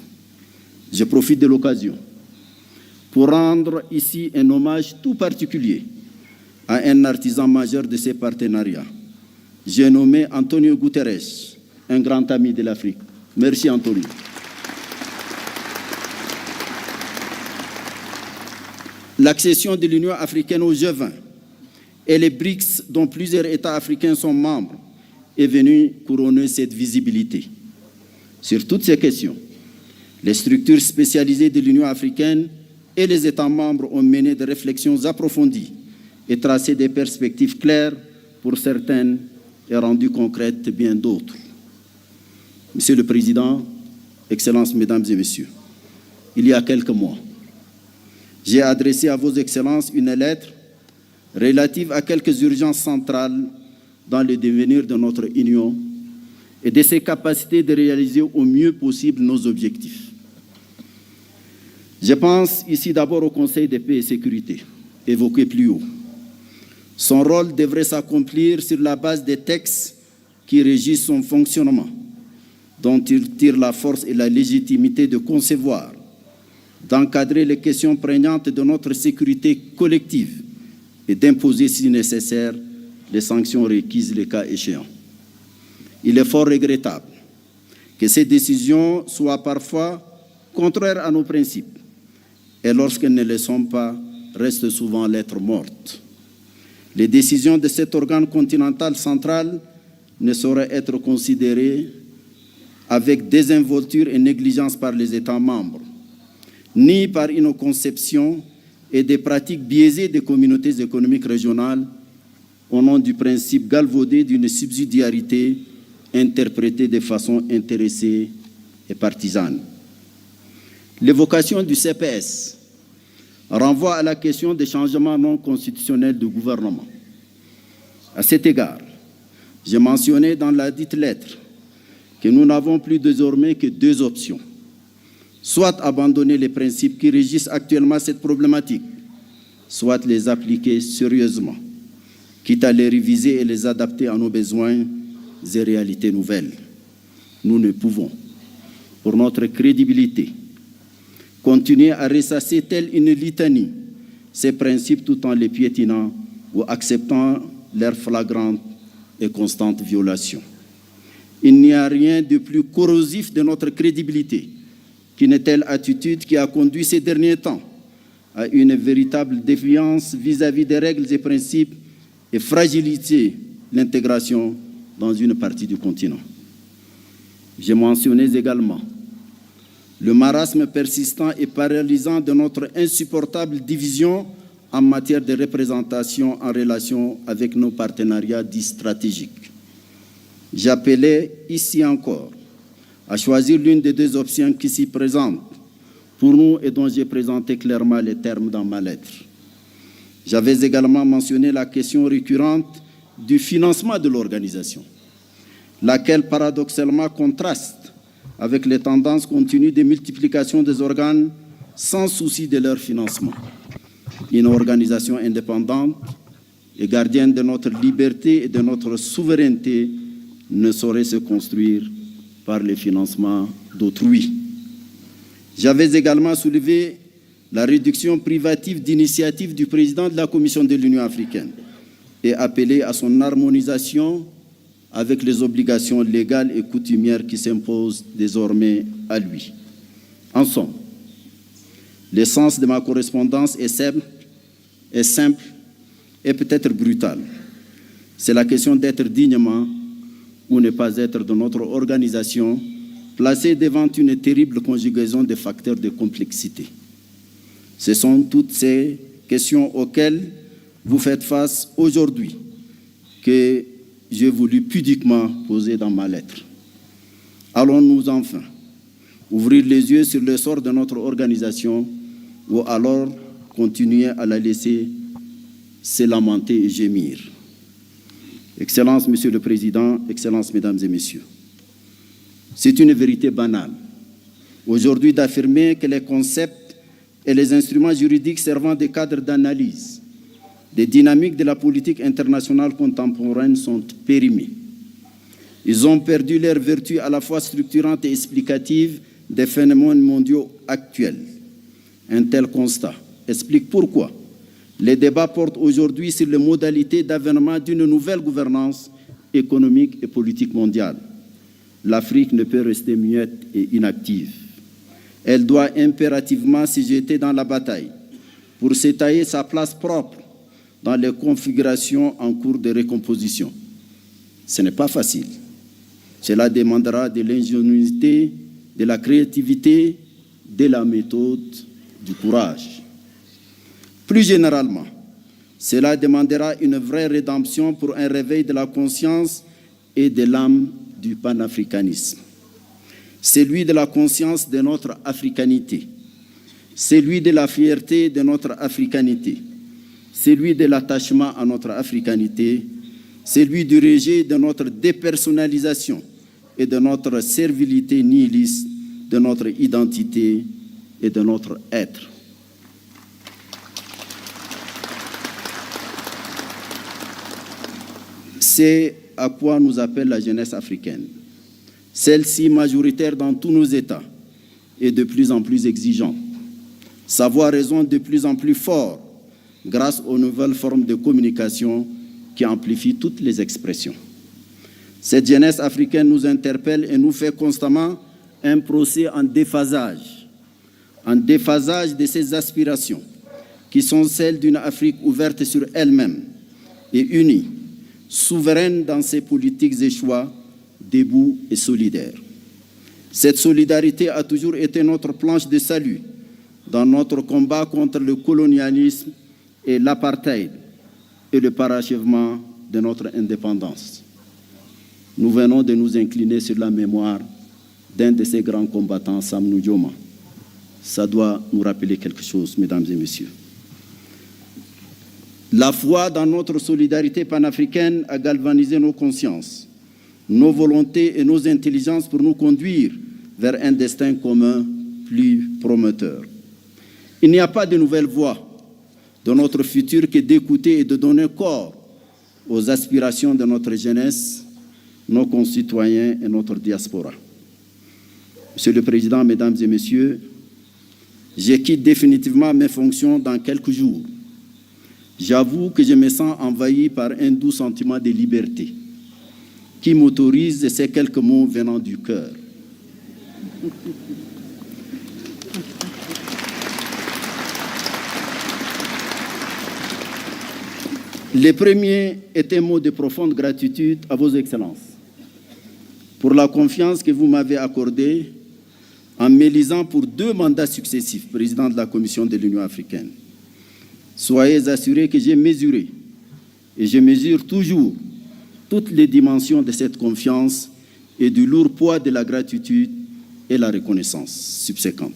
Je profite de l'occasion pour rendre ici un hommage tout particulier à un artisan majeur de ces partenariats. J'ai nommé Antonio Guterres, un grand ami de l'Afrique. Merci Antonio. L'accession de l'Union africaine au G20 et les BRICS, dont plusieurs États africains sont membres, est venue couronner cette visibilité. Sur toutes ces questions, les structures spécialisées de l'Union africaine et les États membres ont mené des réflexions approfondies et tracé des perspectives claires pour certaines et rendu concrètes bien d'autres. Monsieur le Président, Excellences, Mesdames et Messieurs, il y a quelques mois, j'ai adressé à vos Excellences une lettre relative à quelques urgences centrales dans le devenir de notre Union et de ses capacités de réaliser au mieux possible nos objectifs. Je pense ici d'abord au Conseil de paix et sécurité, évoqué plus haut. Son rôle devrait s'accomplir sur la base des textes qui régissent son fonctionnement, dont il tire la force et la légitimité de concevoir, d'encadrer les questions prégnantes de notre sécurité collective et d'imposer, si nécessaire, les sanctions requises le cas échéant. Il est fort regrettable que ces décisions soient parfois contraires à nos principes et lorsqu'elles ne le sont pas, restent souvent lettre morte. Les décisions de cet organe continental central ne sauraient être considérées avec désinvolture et négligence par les États membres, ni par une conception et des pratiques biaisées des communautés économiques régionales au nom du principe galvaudé d'une subsidiarité interprétée de façon intéressée et partisane. L'évocation du CPS renvoie à la question des changements non constitutionnels du gouvernement. À cet égard, j'ai mentionné dans la dite lettre que nous n'avons plus désormais que 2 options. Soit abandonner les principes qui régissent actuellement cette problématique, soit les appliquer sérieusement, quitte à les réviser et les adapter à nos besoins et réalités nouvelles. Nous ne pouvons, pour notre crédibilité, continuer à ressasser telle une litanie ces principes tout en les piétinant ou acceptant leur flagrante et constante violation. Il n'y a rien de plus corrosif de notre crédibilité qu'une telle attitude qui a conduit ces derniers temps à une véritable défiance vis-à-vis des règles et principes et fragiliser l'intégration dans une partie du continent. J'ai mentionné également le marasme persistant et paralysant de notre insupportable division en matière de représentation en relation avec nos partenariats dits stratégiques. J'appelais ici encore à choisir l'une des 2 options qui s'y présentent pour nous et dont j'ai présenté clairement les termes dans ma lettre. J'avais également mentionné la question récurrente du financement de l'organisation, laquelle paradoxalement contraste avec les tendances continues de multiplication des organes sans souci de leur financement. Une organisation indépendante et gardienne de notre liberté et de notre souveraineté ne saurait se construire par les financements d'autrui. J'avais également soulevé la réduction privative d'initiative du président de la Commission de l'Union africaine et appelé à son harmonisation avec les obligations légales et coutumières qui s'imposent désormais à lui. En somme, l'essence de ma correspondance est simple et peut-être brutale. C'est la question d'être dignement ou ne pas être de notre organisation, placée devant une terrible conjugaison de facteurs de complexité. Ce sont toutes ces questions auxquelles vous faites face aujourd'hui que j'ai voulu pudiquement poser dans ma lettre. Allons-nous enfin ouvrir les yeux sur le sort de notre organisation ou alors continuer à la laisser se lamenter et gémir? Excellences, Monsieur le Président, Excellences, Mesdames et Messieurs, c'est une vérité banale aujourd'hui d'affirmer que les concepts et les instruments juridiques servant de cadre d'analyse des dynamiques de la politique internationale contemporaine sont périmés. Ils ont perdu leur vertu à la fois structurante et explicative des phénomènes mondiaux actuels. Un tel constat explique pourquoi les débats portent aujourd'hui sur les modalités d'avènement d'une nouvelle gouvernance économique et politique mondiale. L'Afrique ne peut rester muette et inactive. Elle doit impérativement se jeter dans la bataille pour se tailler sa place propre dans les configurations en cours de recomposition. Ce n'est pas facile. Cela demandera de l'ingéniosité, de la créativité, de la méthode, du courage. Plus généralement, cela demandera une vraie rédemption pour un réveil de la conscience et de l'âme du panafricanisme. Celui de la conscience de notre africanité, celui de la fierté de notre africanité, celui de l'attachement à notre africanité, celui du rejet de notre dépersonnalisation et de notre servilité nihiliste, de notre identité et de notre être. C'est à quoi nous appelle la jeunesse africaine. Celle-ci, majoritaire dans tous nos États, est de plus en plus exigeante. Sa voix résonne de plus en plus fort grâce aux nouvelles formes de communication qui amplifient toutes les expressions. Cette jeunesse africaine nous interpelle et nous fait constamment un procès en déphasage de ses aspirations, qui sont celles d'une Afrique ouverte sur elle-même et unie, souveraine dans ses politiques et choix, debout et solidaire. Cette solidarité a toujours été notre planche de salut dans notre combat contre le colonialisme et l'apartheid et le parachèvement de notre indépendance. Nous venons de nous incliner sur la mémoire d'un de ces grands combattants, Sam Nujoma. Ça doit nous rappeler quelque chose, mesdames et messieurs. La foi dans notre solidarité panafricaine a galvanisé nos consciences, nos volontés et nos intelligences pour nous conduire vers un destin commun plus prometteur. Il n'y a pas de nouvelle voie de notre futur que d'écouter et de donner corps aux aspirations de notre jeunesse, nos concitoyens et notre diaspora. Monsieur le Président, Mesdames et Messieurs, je quitte définitivement mes fonctions dans quelques jours. J'avoue que je me sens envahi par un doux sentiment de liberté qui m'autorise ces quelques mots venant du cœur. Le premier est un mot de profonde gratitude à vos excellences pour la confiance que vous m'avez accordée en m'élisant pour 2 mandats successifs, président de la Commission de l'Union africaine. Soyez assurés que j'ai mesuré et je mesure toujours toutes les dimensions de cette confiance et du lourd poids de la gratitude et la reconnaissance subséquente.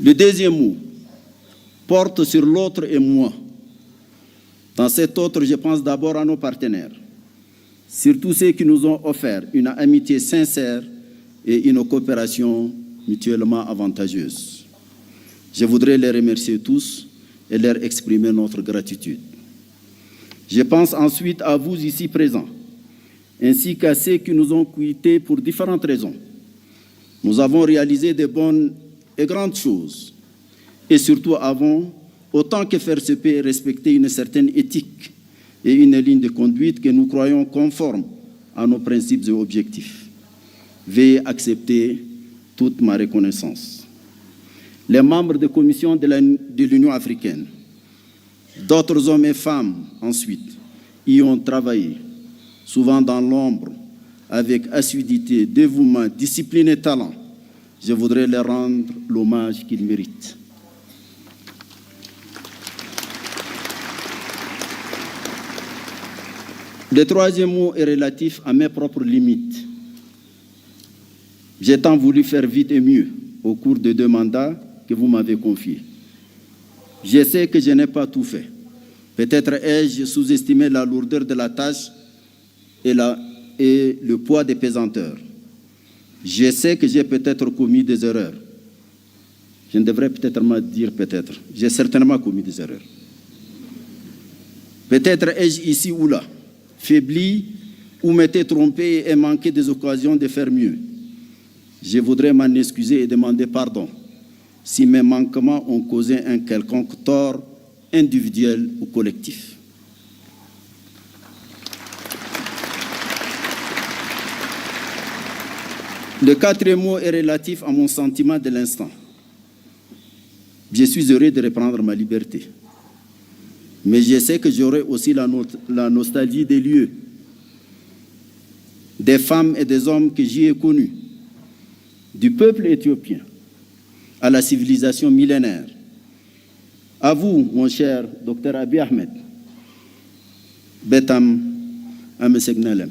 Le deuxième mot porte sur l'autre et moi. Dans cet autre, je pense d'abord à nos partenaires, surtout ceux qui nous ont offert une amitié sincère et une coopération mutuellement avantageuse. Je voudrais les remercier tous et leur exprimer notre gratitude. Je pense ensuite à vous ici présents, ainsi qu'à ceux qui nous ont quittés pour différentes raisons. Nous avons réalisé de bonnes et grandes choses, et surtout avons, autant que faire se peut, respecter une certaine éthique et une ligne de conduite que nous croyons conforme à nos principes et objectifs. Veuillez accepter toute ma reconnaissance. Les membres de la Commission de l'Union africaine, d'autres hommes et femmes ensuite, y ont travaillé, souvent dans l'ombre, avec assiduité, dévouement, discipline et talent. Je voudrais leur rendre l'hommage qu'ils méritent. Le troisième mot est relatif à mes propres limites. J'ai tant voulu faire vite et mieux au cours des 2 mandats que vous m'avez confiés. Je sais que je n'ai pas tout fait. Peut-être ai-je sous-estimé la lourdeur de la tâche et le poids des pesanteurs. Je sais que j'ai peut-être commis des erreurs. Je ne devrais peut-être pas dire peut-être. J'ai certainement commis des erreurs. Peut-être ai-je ici ou là faibli ou m'étais trompé et manqué des occasions de faire mieux. Je voudrais m'en excuser et demander pardon si mes manquements ont causé un quelconque tort individuel ou collectif. Le 4e mot est relatif à mon sentiment de l'instant. Je suis heureux de reprendre ma liberté. Mais je sais que j'aurai aussi la nostalgie des lieux, des femmes et des hommes que j'y ai connus, du peuple éthiopien à la civilisation millénaire. À vous, mon cher Dr Abiy Ahmed, Betam Amesegnalem.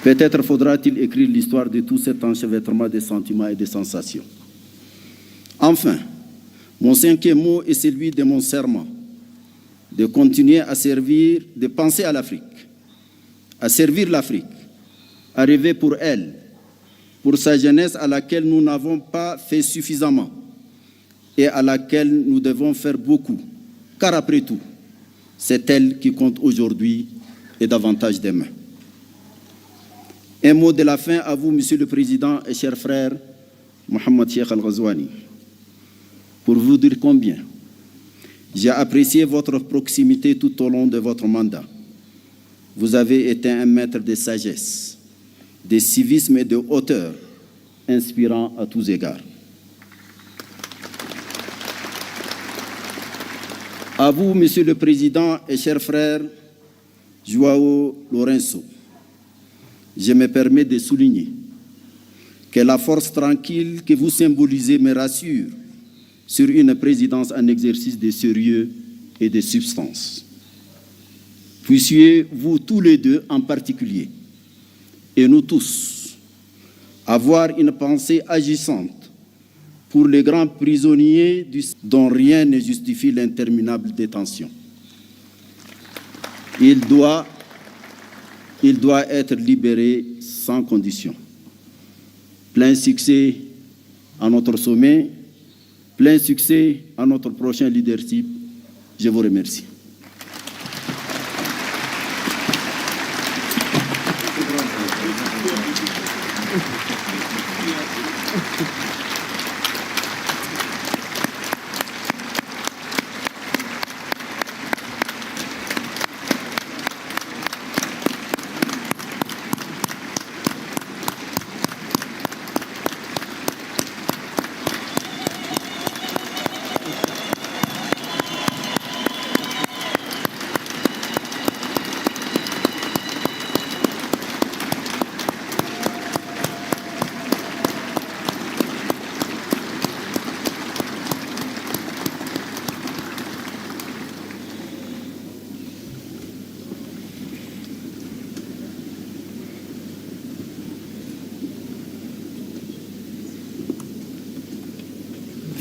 Peut-être faudra-t-il écrire l'histoire de tout cet enchevêtrement de sentiments et de sensations. Enfin, mon 5e mot est celui de mon serment, de continuer à servir, de penser à l'Afrique, à servir l'Afrique, à rêver pour elle, pour sa jeunesse à laquelle nous n'avons pas fait suffisamment et à laquelle nous devons faire beaucoup, car après tout, c'est elle qui compte aujourd'hui et davantage demain. Un mot de la fin à vous, Monsieur le Président et cher frère Mohamed Cheikh Al-Ghazouani, pour vous dire combien j'ai apprécié votre proximité tout au long de votre mandat. Vous avez été un maître de sagesse, de civisme et de hauteur, inspirant à tous égards. À vous, Monsieur le Président et cher frère João Lourenço, je me permets de souligner que la force tranquille que vous symbolisez me rassure sur une présidence en exercice de sérieux et de substance. Puissiez-vous tous les deux en particulier, et nous tous, avoir une pensée agissante pour les grands prisonniers dont rien ne justifie l'interminable détention. Il doit être libéré sans condition. Plein succès à notre sommet, plein succès à notre prochain leadership. Je vous remercie.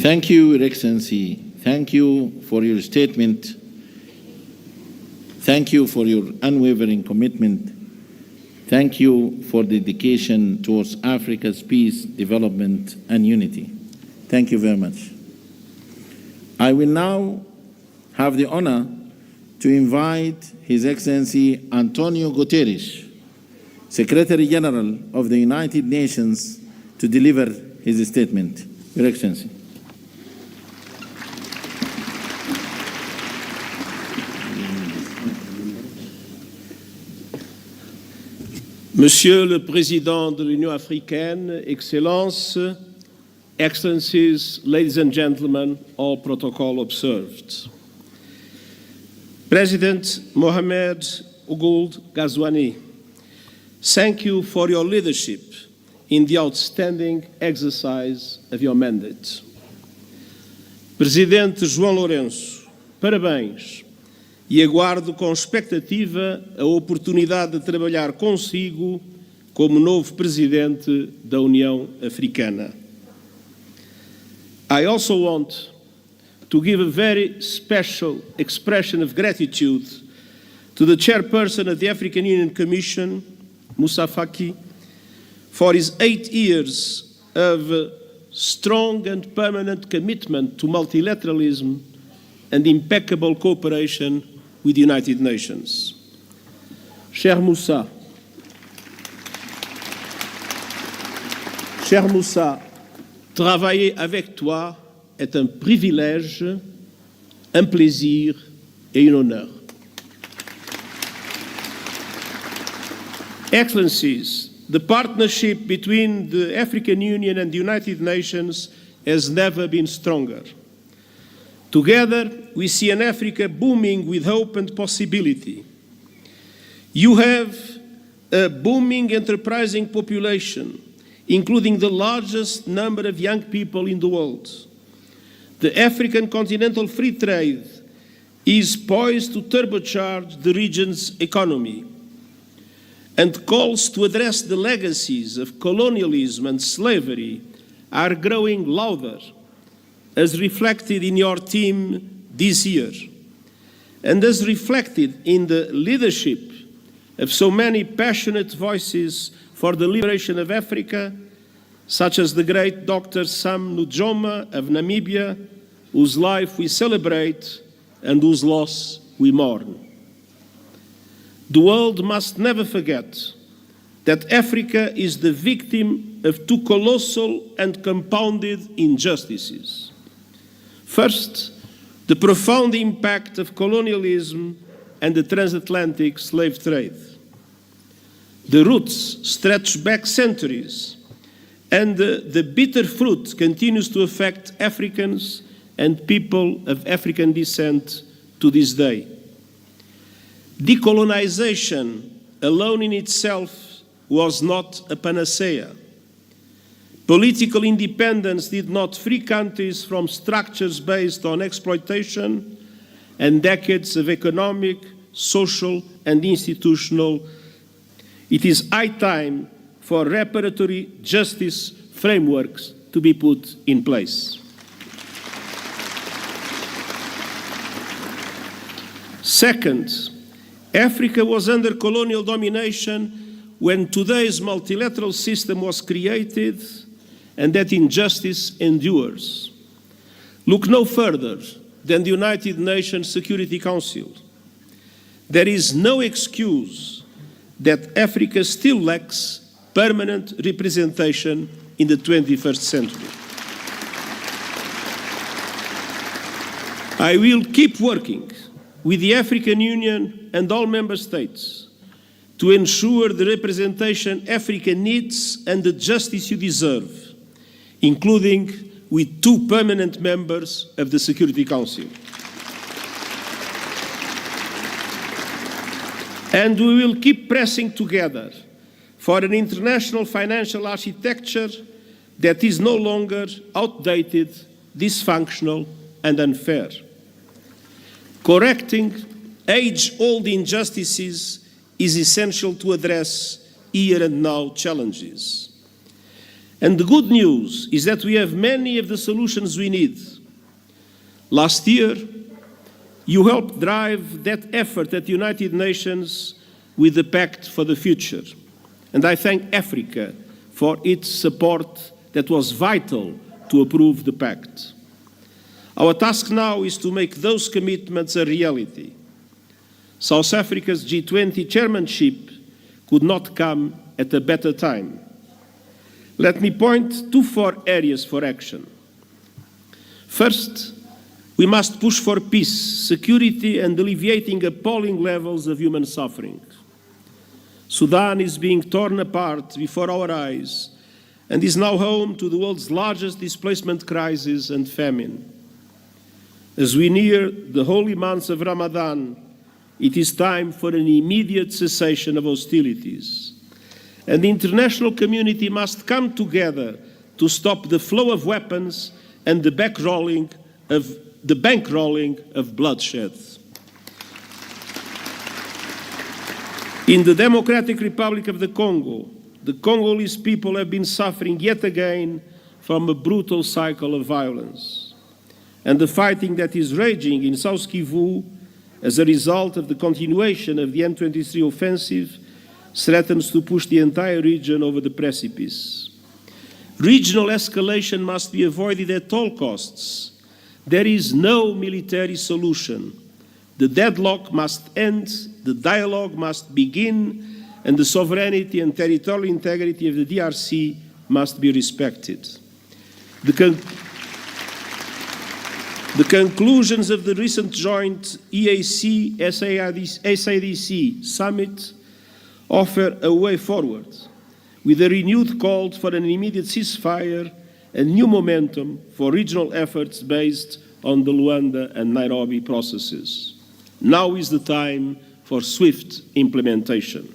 Thank you, Your Excellency. Thank you for your statement. Thank you for your unwavering commitment. Thank you for dedication towards Africa's peace, development, and unity. Thank you very much. I will now have the honor to invite His Excellency Antonio Guterres, Secretary General of the United Nations, to deliver his statement. Your Excellency. Monsieur le Président de l'Union africaine, Excellences, Excellencies, ladies and gentlemen, all protocol observed. President Mohamed Ould Ghazouani, thank you for your leadership in the outstanding exercise of your mandate. Presidente João Lourenço, parabéns e aguardo com expectativa a oportunidade de trabalhar consigo como novo Presidente da União Africana. I also want to give a very special expression of gratitude to the Chairperson of the African Union Commission, Moussa Faki, for his 8 years of strong and permanent commitment to multilateralism and impeccable cooperation with the United Nations. Cher Moussa, travailler avec toi est un privilège, un plaisir et un honneur. Excellencies, the partnership between the African Union and the United Nations has never been stronger. Together, we see an Africa booming with hope and possibility. You have a booming, enterprising population, including the largest number of young people in the world. The African continental free trade is poised to turbocharge the region's economy, and calls to address the legacies of colonialism and slavery are growing louder, as reflected in your theme this year, and as reflected in the leadership of so many passionate voices for the liberation of Africa, such as the great Dr. Sam Nujoma of Namibia, whose life we celebrate and whose loss we mourn. The world must never forget that Africa is the victim of two colossal and compounded injustices. First, the profound impact of colonialism and the transatlantic slave trade. The roots stretch back centuries, and the bitter fruit continues to affect Africans and people of African descent to this day. Decolonization alone in itself was not a panacea. Political independence did not free countries from structures based on exploitation and decades of economic, social, and institutional. It is high time for reparatory justice frameworks to be put in place. Second, Africa was under colonial domination when today's multilateral system was created, and that injustice endures. Look no further than the United Nations Security Council. There is no excuse that Africa still lacks permanent representation in the 21st century. I will keep working with the African Union and all member states to ensure the representation Africa needs and the justice you deserve, including with 2 permanent members of the Security Council. And we will keep pressing together for an international financial architecture that is no longer outdated, dysfunctional, and unfair. Correcting age-old injustices is essential to address here and now challenges. And the good news is that we have many of the solutions we need. Last year, you helped drive that effort at the United Nations with the Pact for the Future. And I thank Africa for its support that was vital to approve the pact. Our task now is to make those commitments a reality. South Africa's G20 chairmanship could not come at a better time. Let me point to 4 areas for action. First, we must push for peace, security, and alleviating appalling levels of human suffering. Sudan is being torn apart before our eyes and is now home to the world's largest displacement crisis and famine. As we near the holy months of Ramadan, it is time for an immediate cessation of hostilities. And the international community must come together to stop the flow of weapons and the bankrolling of bloodshed. In the Democratic Republic of the Congolese people have been suffering yet again from a brutal cycle of violence. And the fighting that is raging in South Kivu as a result of the continuation of the M23 offensive threatens to push the entire region over the precipice. Regional escalation must be avoided at all costs. There is no military solution. The deadlock must end, the dialogue must begin, and the sovereignty and territorial integrity of the DRC must be respected. The conclusions of the recent joint EAC-SADC summit offer a way forward, with a renewed call for an immediate ceasefire and new momentum for regional efforts based on the Luanda and Nairobi processes. Now is the time for swift implementation.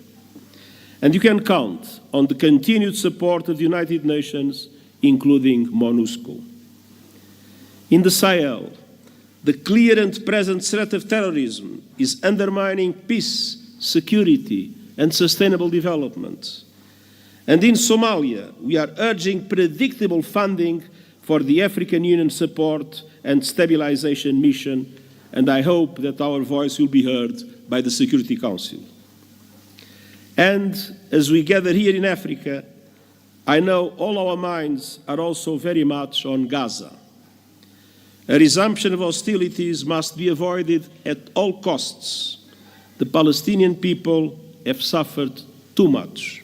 And you can count on the continued support of the United Nations, including MONUSCO. In the Sahel, the clear and present threat of terrorism is undermining peace, security, and sustainable development. And in Somalia, we are urging predictable funding for the African Union support and stabilization mission, and I hope that our voice will be heard by the Security Council. And as we gather here in Africa, I know all our minds are also very much on Gaza. A resumption of hostilities must be avoided at all costs. The Palestinian people have suffered too much.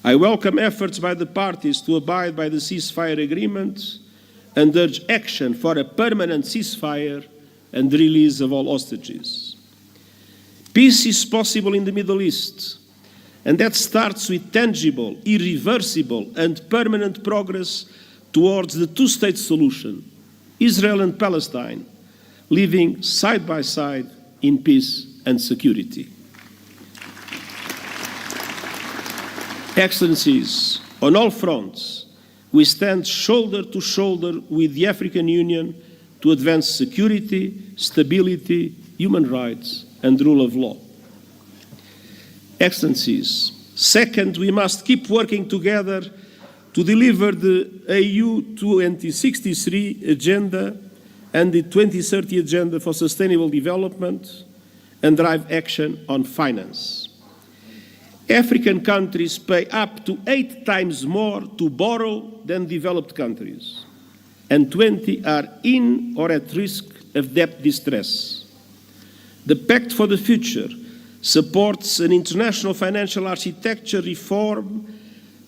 I welcome efforts by the parties to abide by the ceasefire agreement and urge action for a permanent ceasefire and the release of all hostages. Peace is possible in the Middle East, and that starts with tangible, irreversible, and permanent progress towards the two-state solution, Israel and Palestine, living side by side in peace and security. Excellencies, on all fronts, we stand shoulder to shoulder with the African Union to advance security, stability, human rights, and rule of law. Excellencies, second, we must keep working together to deliver the AU 2063 agenda and the 2030 agenda for sustainable development and drive action on finance. African countries pay up to 8 times more to borrow than developed countries, and 20 are in or at risk of debt distress. The Pact for the Future supports an international financial architecture reform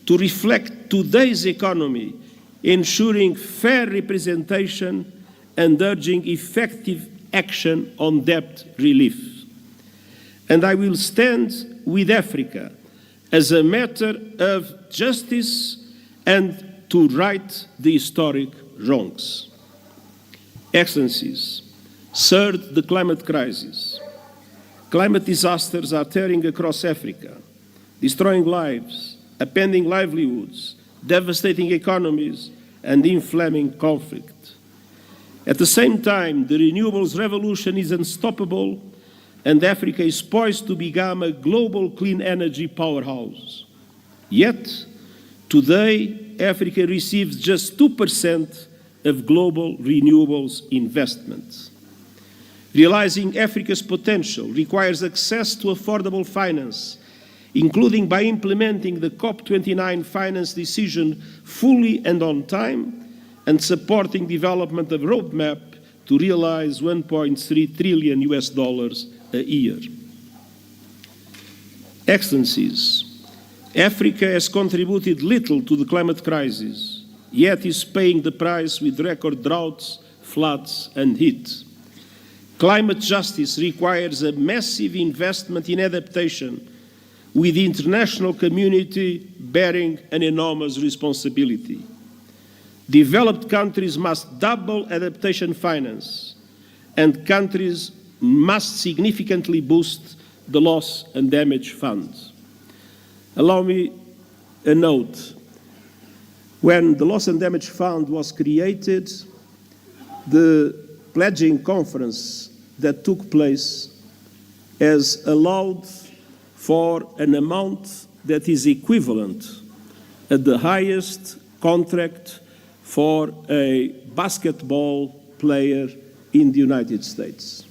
to reflect today's economy, ensuring fair representation and urging effective action on debt relief. And I will stand with Africa as a matter of justice and to right the historic wrongs. Excellencies, third, the climate crisis. Climate disasters are tearing across Africa, destroying lives, upending livelihoods, devastating economies, and inflaming conflict. At the same time, the renewables revolution is unstoppable, and Africa is poised to become a global clean energy powerhouse. Yet, today, Africa receives just 2% of global renewables investments. Realizing Africa's potential requires access to affordable finance, including by implementing the COP29 finance decision fully and on time, and supporting development of a roadmap to realize $1.3 trillion a year. Excellencies, Africa has contributed little to the climate crisis, yet is paying the price with record droughts, floods, and heat. Climate justice requires a massive investment in adaptation, with the international community bearing an enormous responsibility. Developed countries must double adaptation finance, and countries must significantly boost the loss and damage fund. Allow me a note. When the Loss and Damage Fund was created, the pledging conference that took place has allowed for an amount that is equivalent at the highest contract for a basketball player in the United States.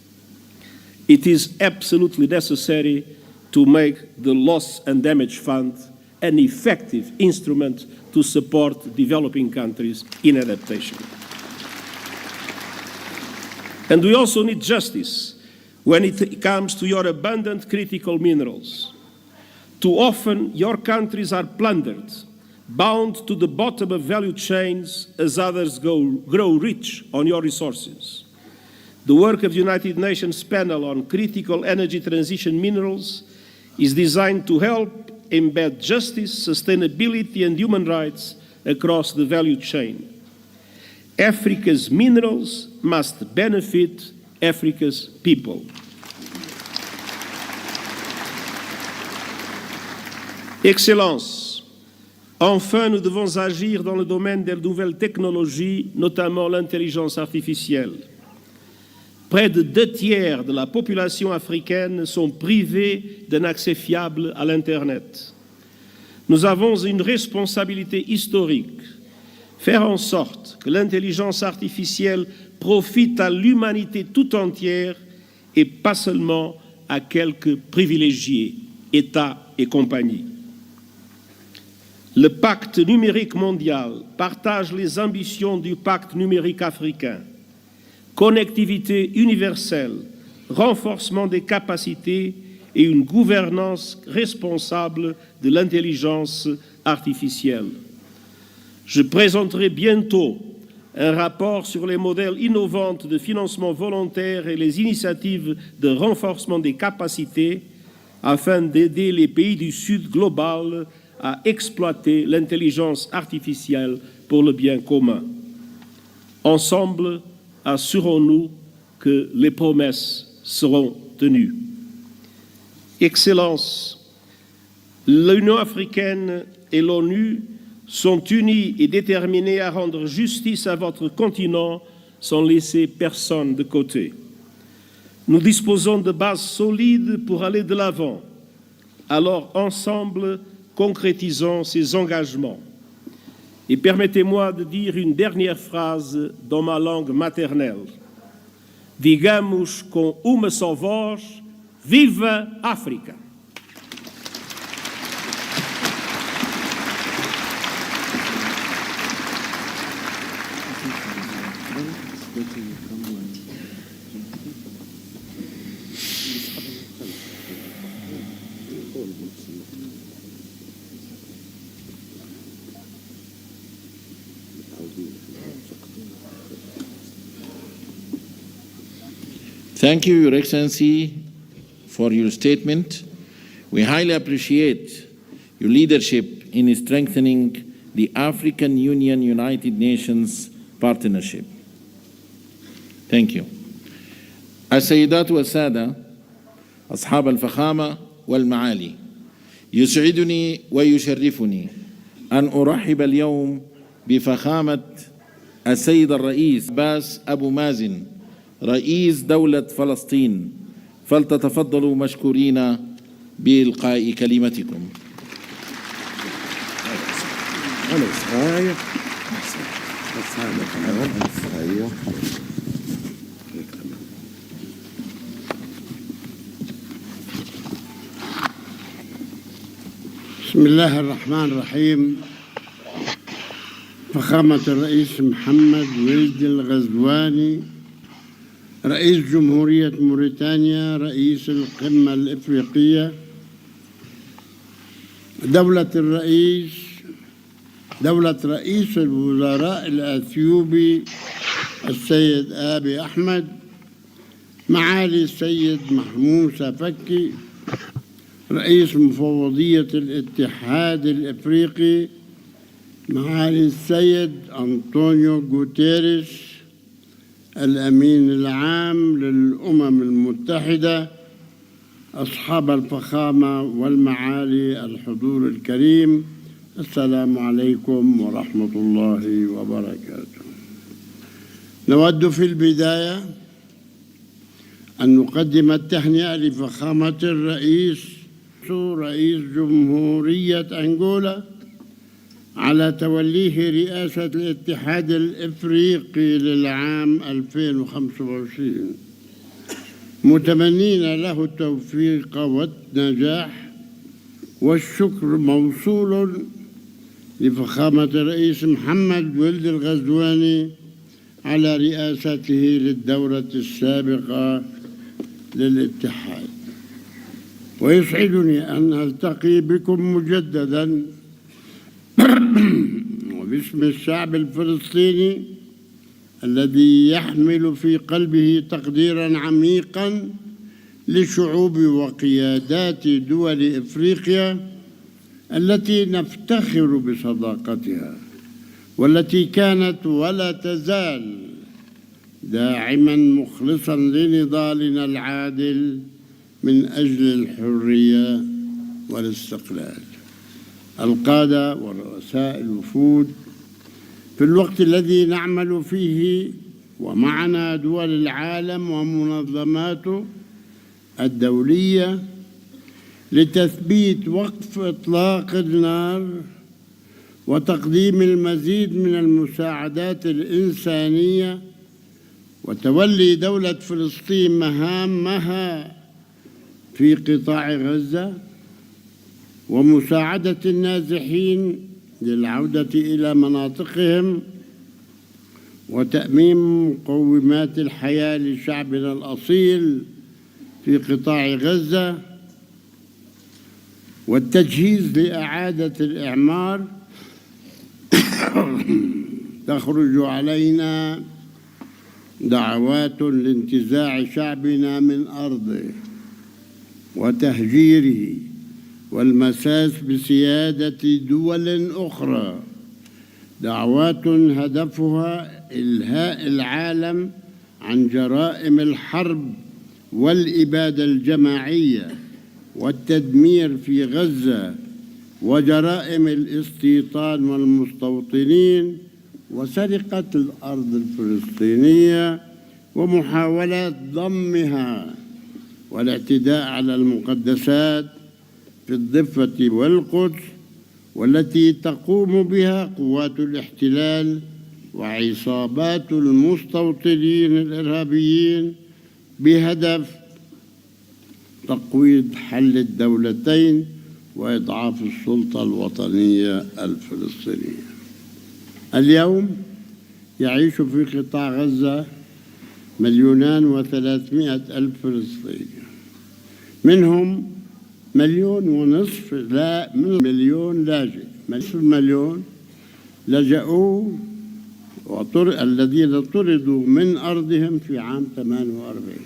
It is absolutely necessary to make the Loss and Damage Fund an effective instrument to support developing countries in adaptation. And we also need justice when it comes to your abundant critical minerals. Too often, your countries are plundered, bound to the bottom of value chains as others grow rich on your resources. The work of the United Nations panel on critical energy transition minerals is designed to help embed justice, sustainability, and human rights across the value chain. Africa's minerals must benefit Africa's people. Excellences, enfin, nous devons agir dans le domaine des nouvelles technologies, notamment l'intelligence artificielle. Près de 2/3 de la population africaine sont privés d'un accès fiable à l'Internet. Nous avons une responsabilité historique, faire en sorte que l'intelligence artificielle profite à l'humanité tout entière et pas seulement à quelques privilégiés, États et compagnie. Le pacte numérique mondial partage les ambitions du pacte numérique africain. Connectivité universelle, renforcement des capacités et une gouvernance responsable de l'intelligence artificielle. Je présenterai bientôt un rapport sur les modèles innovants de financement volontaire et les initiatives de renforcement des capacités afin d'aider les pays du Sud global à exploiter l'intelligence artificielle pour le bien commun. Ensemble, assurons-nous que les promesses seront tenues. Excellences, l'Union africaine et l'ONU sont unis et déterminés à rendre justice à votre continent sans laisser personne de côté. Nous disposons de bases solides pour aller de l'avant. Alors, ensemble, concrétisons ces engagements. Et permettez-moi de dire une dernière phrase dans ma langue maternelle. Digamos com uma só voz, viva África! Thank you, Your Excellency, for your statement. We highly appreciate your leadership in strengthening the African Union-United Nations partnership. Thank you. السيدات والسادة أصحاب الفخامة والمعالي، يسعدني ويشرفني أن أرحب اليوم بفخامة السيد الرئيس عباس أبو مازن رئيس دولة فلسطين، فلتتفضلوا مشكورين بإلقاء كلمتكم. أيوه بس هذا كمان أيوه. بسم الله الرحمن الرحيم. فخامة الرئيس محمد ولد الغزواني رئيس جمهورية موريتانيا، رئيس القمة الإفريقية، دولة رئيس الوزراء الأثيوبي السيد آبي أحمد، معالي السيد محموسة فكي رئيس مفوضية الاتحاد الإفريقي، معالي السيد أنطونيو غوتيريش الأمين العام للأمم المتحدة، أصحاب الفخامة والمعالي الحضور الكريم، السلام عليكم ورحمة الله وبركاته. نود في البداية أن نقدم التهنئة لفخامة رئيس جمهورية أنغولا على توليه رئاسة الاتحاد الإفريقي للعام 2025، متمنين له التوفيق والنجاح، والشكر موصول لفخامة الرئيس محمد ولد الغزواني على رئاسته للدورة السابقة للاتحاد. ويسعدني أن ألتقي بكم مجدداً وباسم الشعب الفلسطيني الذي يحمل في قلبه تقديراً عميقاً لشعوب وقيادات دول إفريقيا التي نفتخر بصداقتها، والتي كانت ولا تزال داعماً مخلصاً لنضالنا العادل من أجل الحرية والاستقلال. القادة ورؤساء الوفود، في الوقت الذي نعمل فيه ومعنا دول العالم ومنظماته الدولية لتثبيت وقف إطلاق النار وتقديم المزيد من المساعدات الإنسانية وتولي دولة فلسطين مهامها في قطاع غزة ومساعدة النازحين للعودة إلى مناطقهم وتأمين مقومات الحياة لشعبنا الأصيل في قطاع غزة والتجهيز لإعادة الإعمار، تخرج علينا دعوات لانتزاع شعبنا من أرضه وتهجيره والمساس بسيادة دول أخرى، دعوات هدفها إلهاء العالم عن جرائم الحرب والإبادة الجماعية والتدمير في غزة وجرائم الاستيطان والمستوطنين وسرقة الأرض الفلسطينية ومحاولات ضمها والاعتداء على المقدسات في الضفة والقدس، والتي تقوم بها قوات الاحتلال وعصابات المستوطنين الإرهابيين بهدف تقويض حل الدولتين وإضعاف السلطة الوطنية الفلسطينية. اليوم يعيش في قطاع غزة 2,300,000 فلسطيني، منهم 1,500,000 لا من مليون لاجئ، نصف المليون لجأوا الذين طردوا من أرضهم في عام 48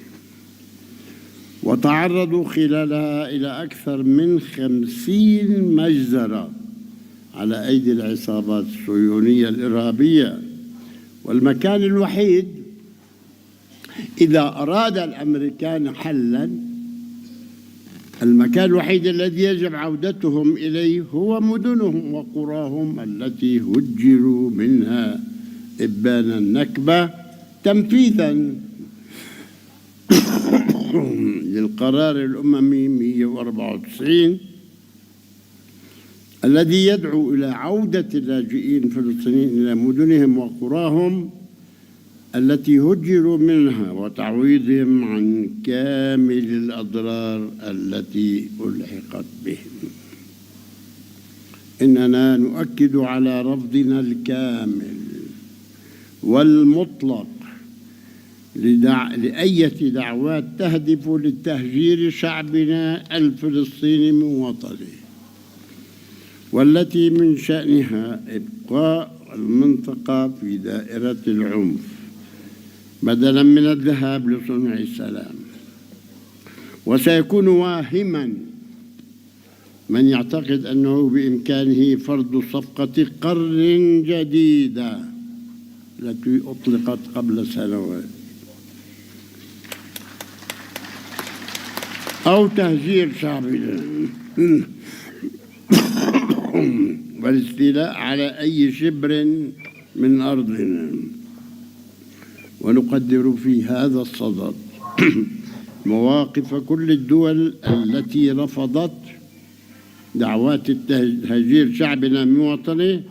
وتعرضوا خلالها إلى أكثر من 50 مجزرة على أيدي العصابات الصهيونية الإرهابية. والمكان الوحيد إذا أراد الأمريكان حلاً، المكان الوحيد الذي يجب عودتهم إليه هو مدنهم وقراهم التي هجروا منها إبان النكبة تنفيذاً للقرار الأممي 194 الذي يدعو إلى عودة اللاجئين الفلسطينيين إلى مدنهم وقراهم التي هجروا منها وتعويضهم عن كامل الأضرار التي ألحقت بهم. إننا نؤكد على رفضنا الكامل والمطلق لأية دعوات تهدف لتهجير شعبنا الفلسطيني من وطنه، والتي من شأنها إبقاء المنطقة في دائرة العنف بدلاً من الذهاب لصنع السلام. وسيكون واهماً من يعتقد أنه بإمكانه فرض صفقة قرن جديدة التي أطلقت قبل سنوات أو تهجير شعبنا والاستيلاء على أي شبر من أرضنا. ونقدر في هذا الصدد مواقف كل الدول التي رفضت دعوات تهجير شعبنا من وطنه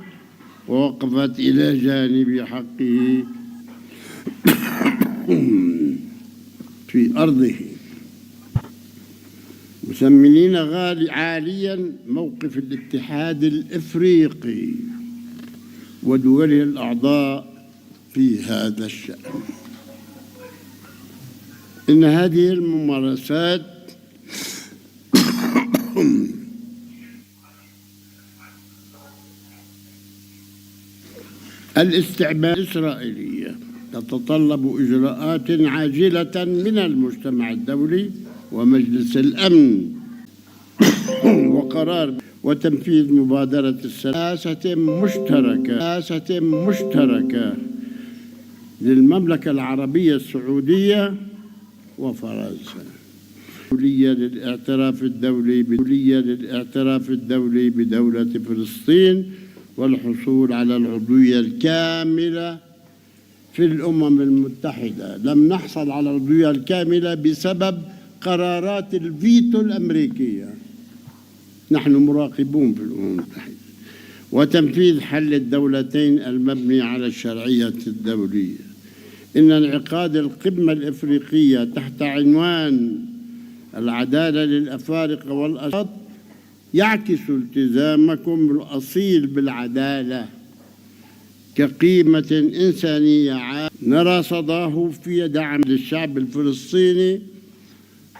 ووقفت إلى جانب حقه في أرضه، مثمنين عاليا موقف الاتحاد الإفريقي ودوله الأعضاء في هذا الشأن. إن هذه الممارسات الاستعمار الإسرائيلية تتطلب إجراءات عاجلة من المجتمع الدولي ومجلس الأمن وقرار وتنفيذ مبادرة سياسة مشتركة للمملكة العربية السعودية وفرنسا للاعتراف الدولي بدولة فلسطين والحصول على العضوية الكاملة في الأمم المتحدة. لم نحصل على العضوية الكاملة بسبب قرارات الفيتو الأمريكية، نحن مراقبون في الأمم المتحدة. وتنفيذ حل الدولتين المبني على الشرعية الدولية. إن انعقاد القمة الإفريقية تحت عنوان العدالة للأفارقة والأشقاء يعكس التزامكم الأصيل بالعدالة كقيمة إنسانية نرى صداه في دعم للشعب الفلسطيني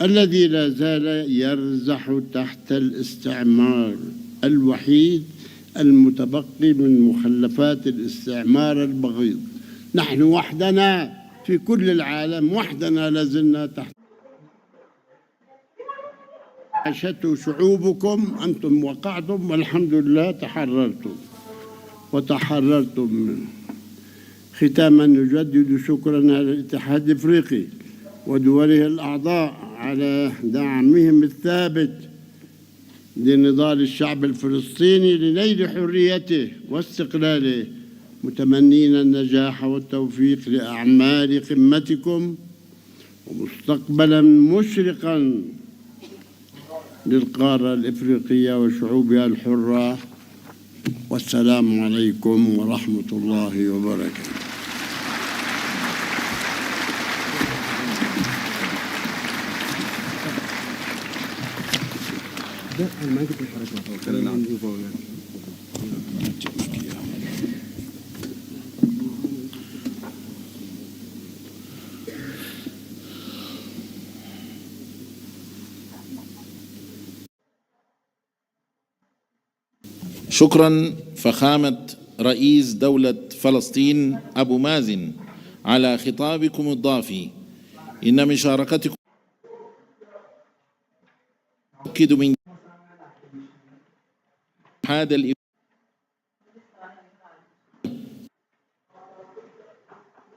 الذي لا زال يرزح تحت الاستعمار الوحيد المتبقي من مخلفات الاستعمار البغيض. نحن وحدنا في كل العالم، وحدنا لازلنا تحت عاشته شعوبكم. أنتم وقعتم والحمد لله وتحررتم منه. ختاما نجدد شكرنا للاتحاد الافريقي ودوله الاعضاء على دعمهم الثابت لنضال الشعب الفلسطيني لنيل حريته واستقلاله، متمنين النجاح والتوفيق لاعمال قمتكم ومستقبلا مشرقا للقاره الافريقيه وشعوبها الحره. والسلام عليكم ورحمة الله وبركاته. شكرا فخامة رئيس دولة فلسطين أبو مازن على خطابكم الضافي. إن مشاركتكم تؤكد من هذا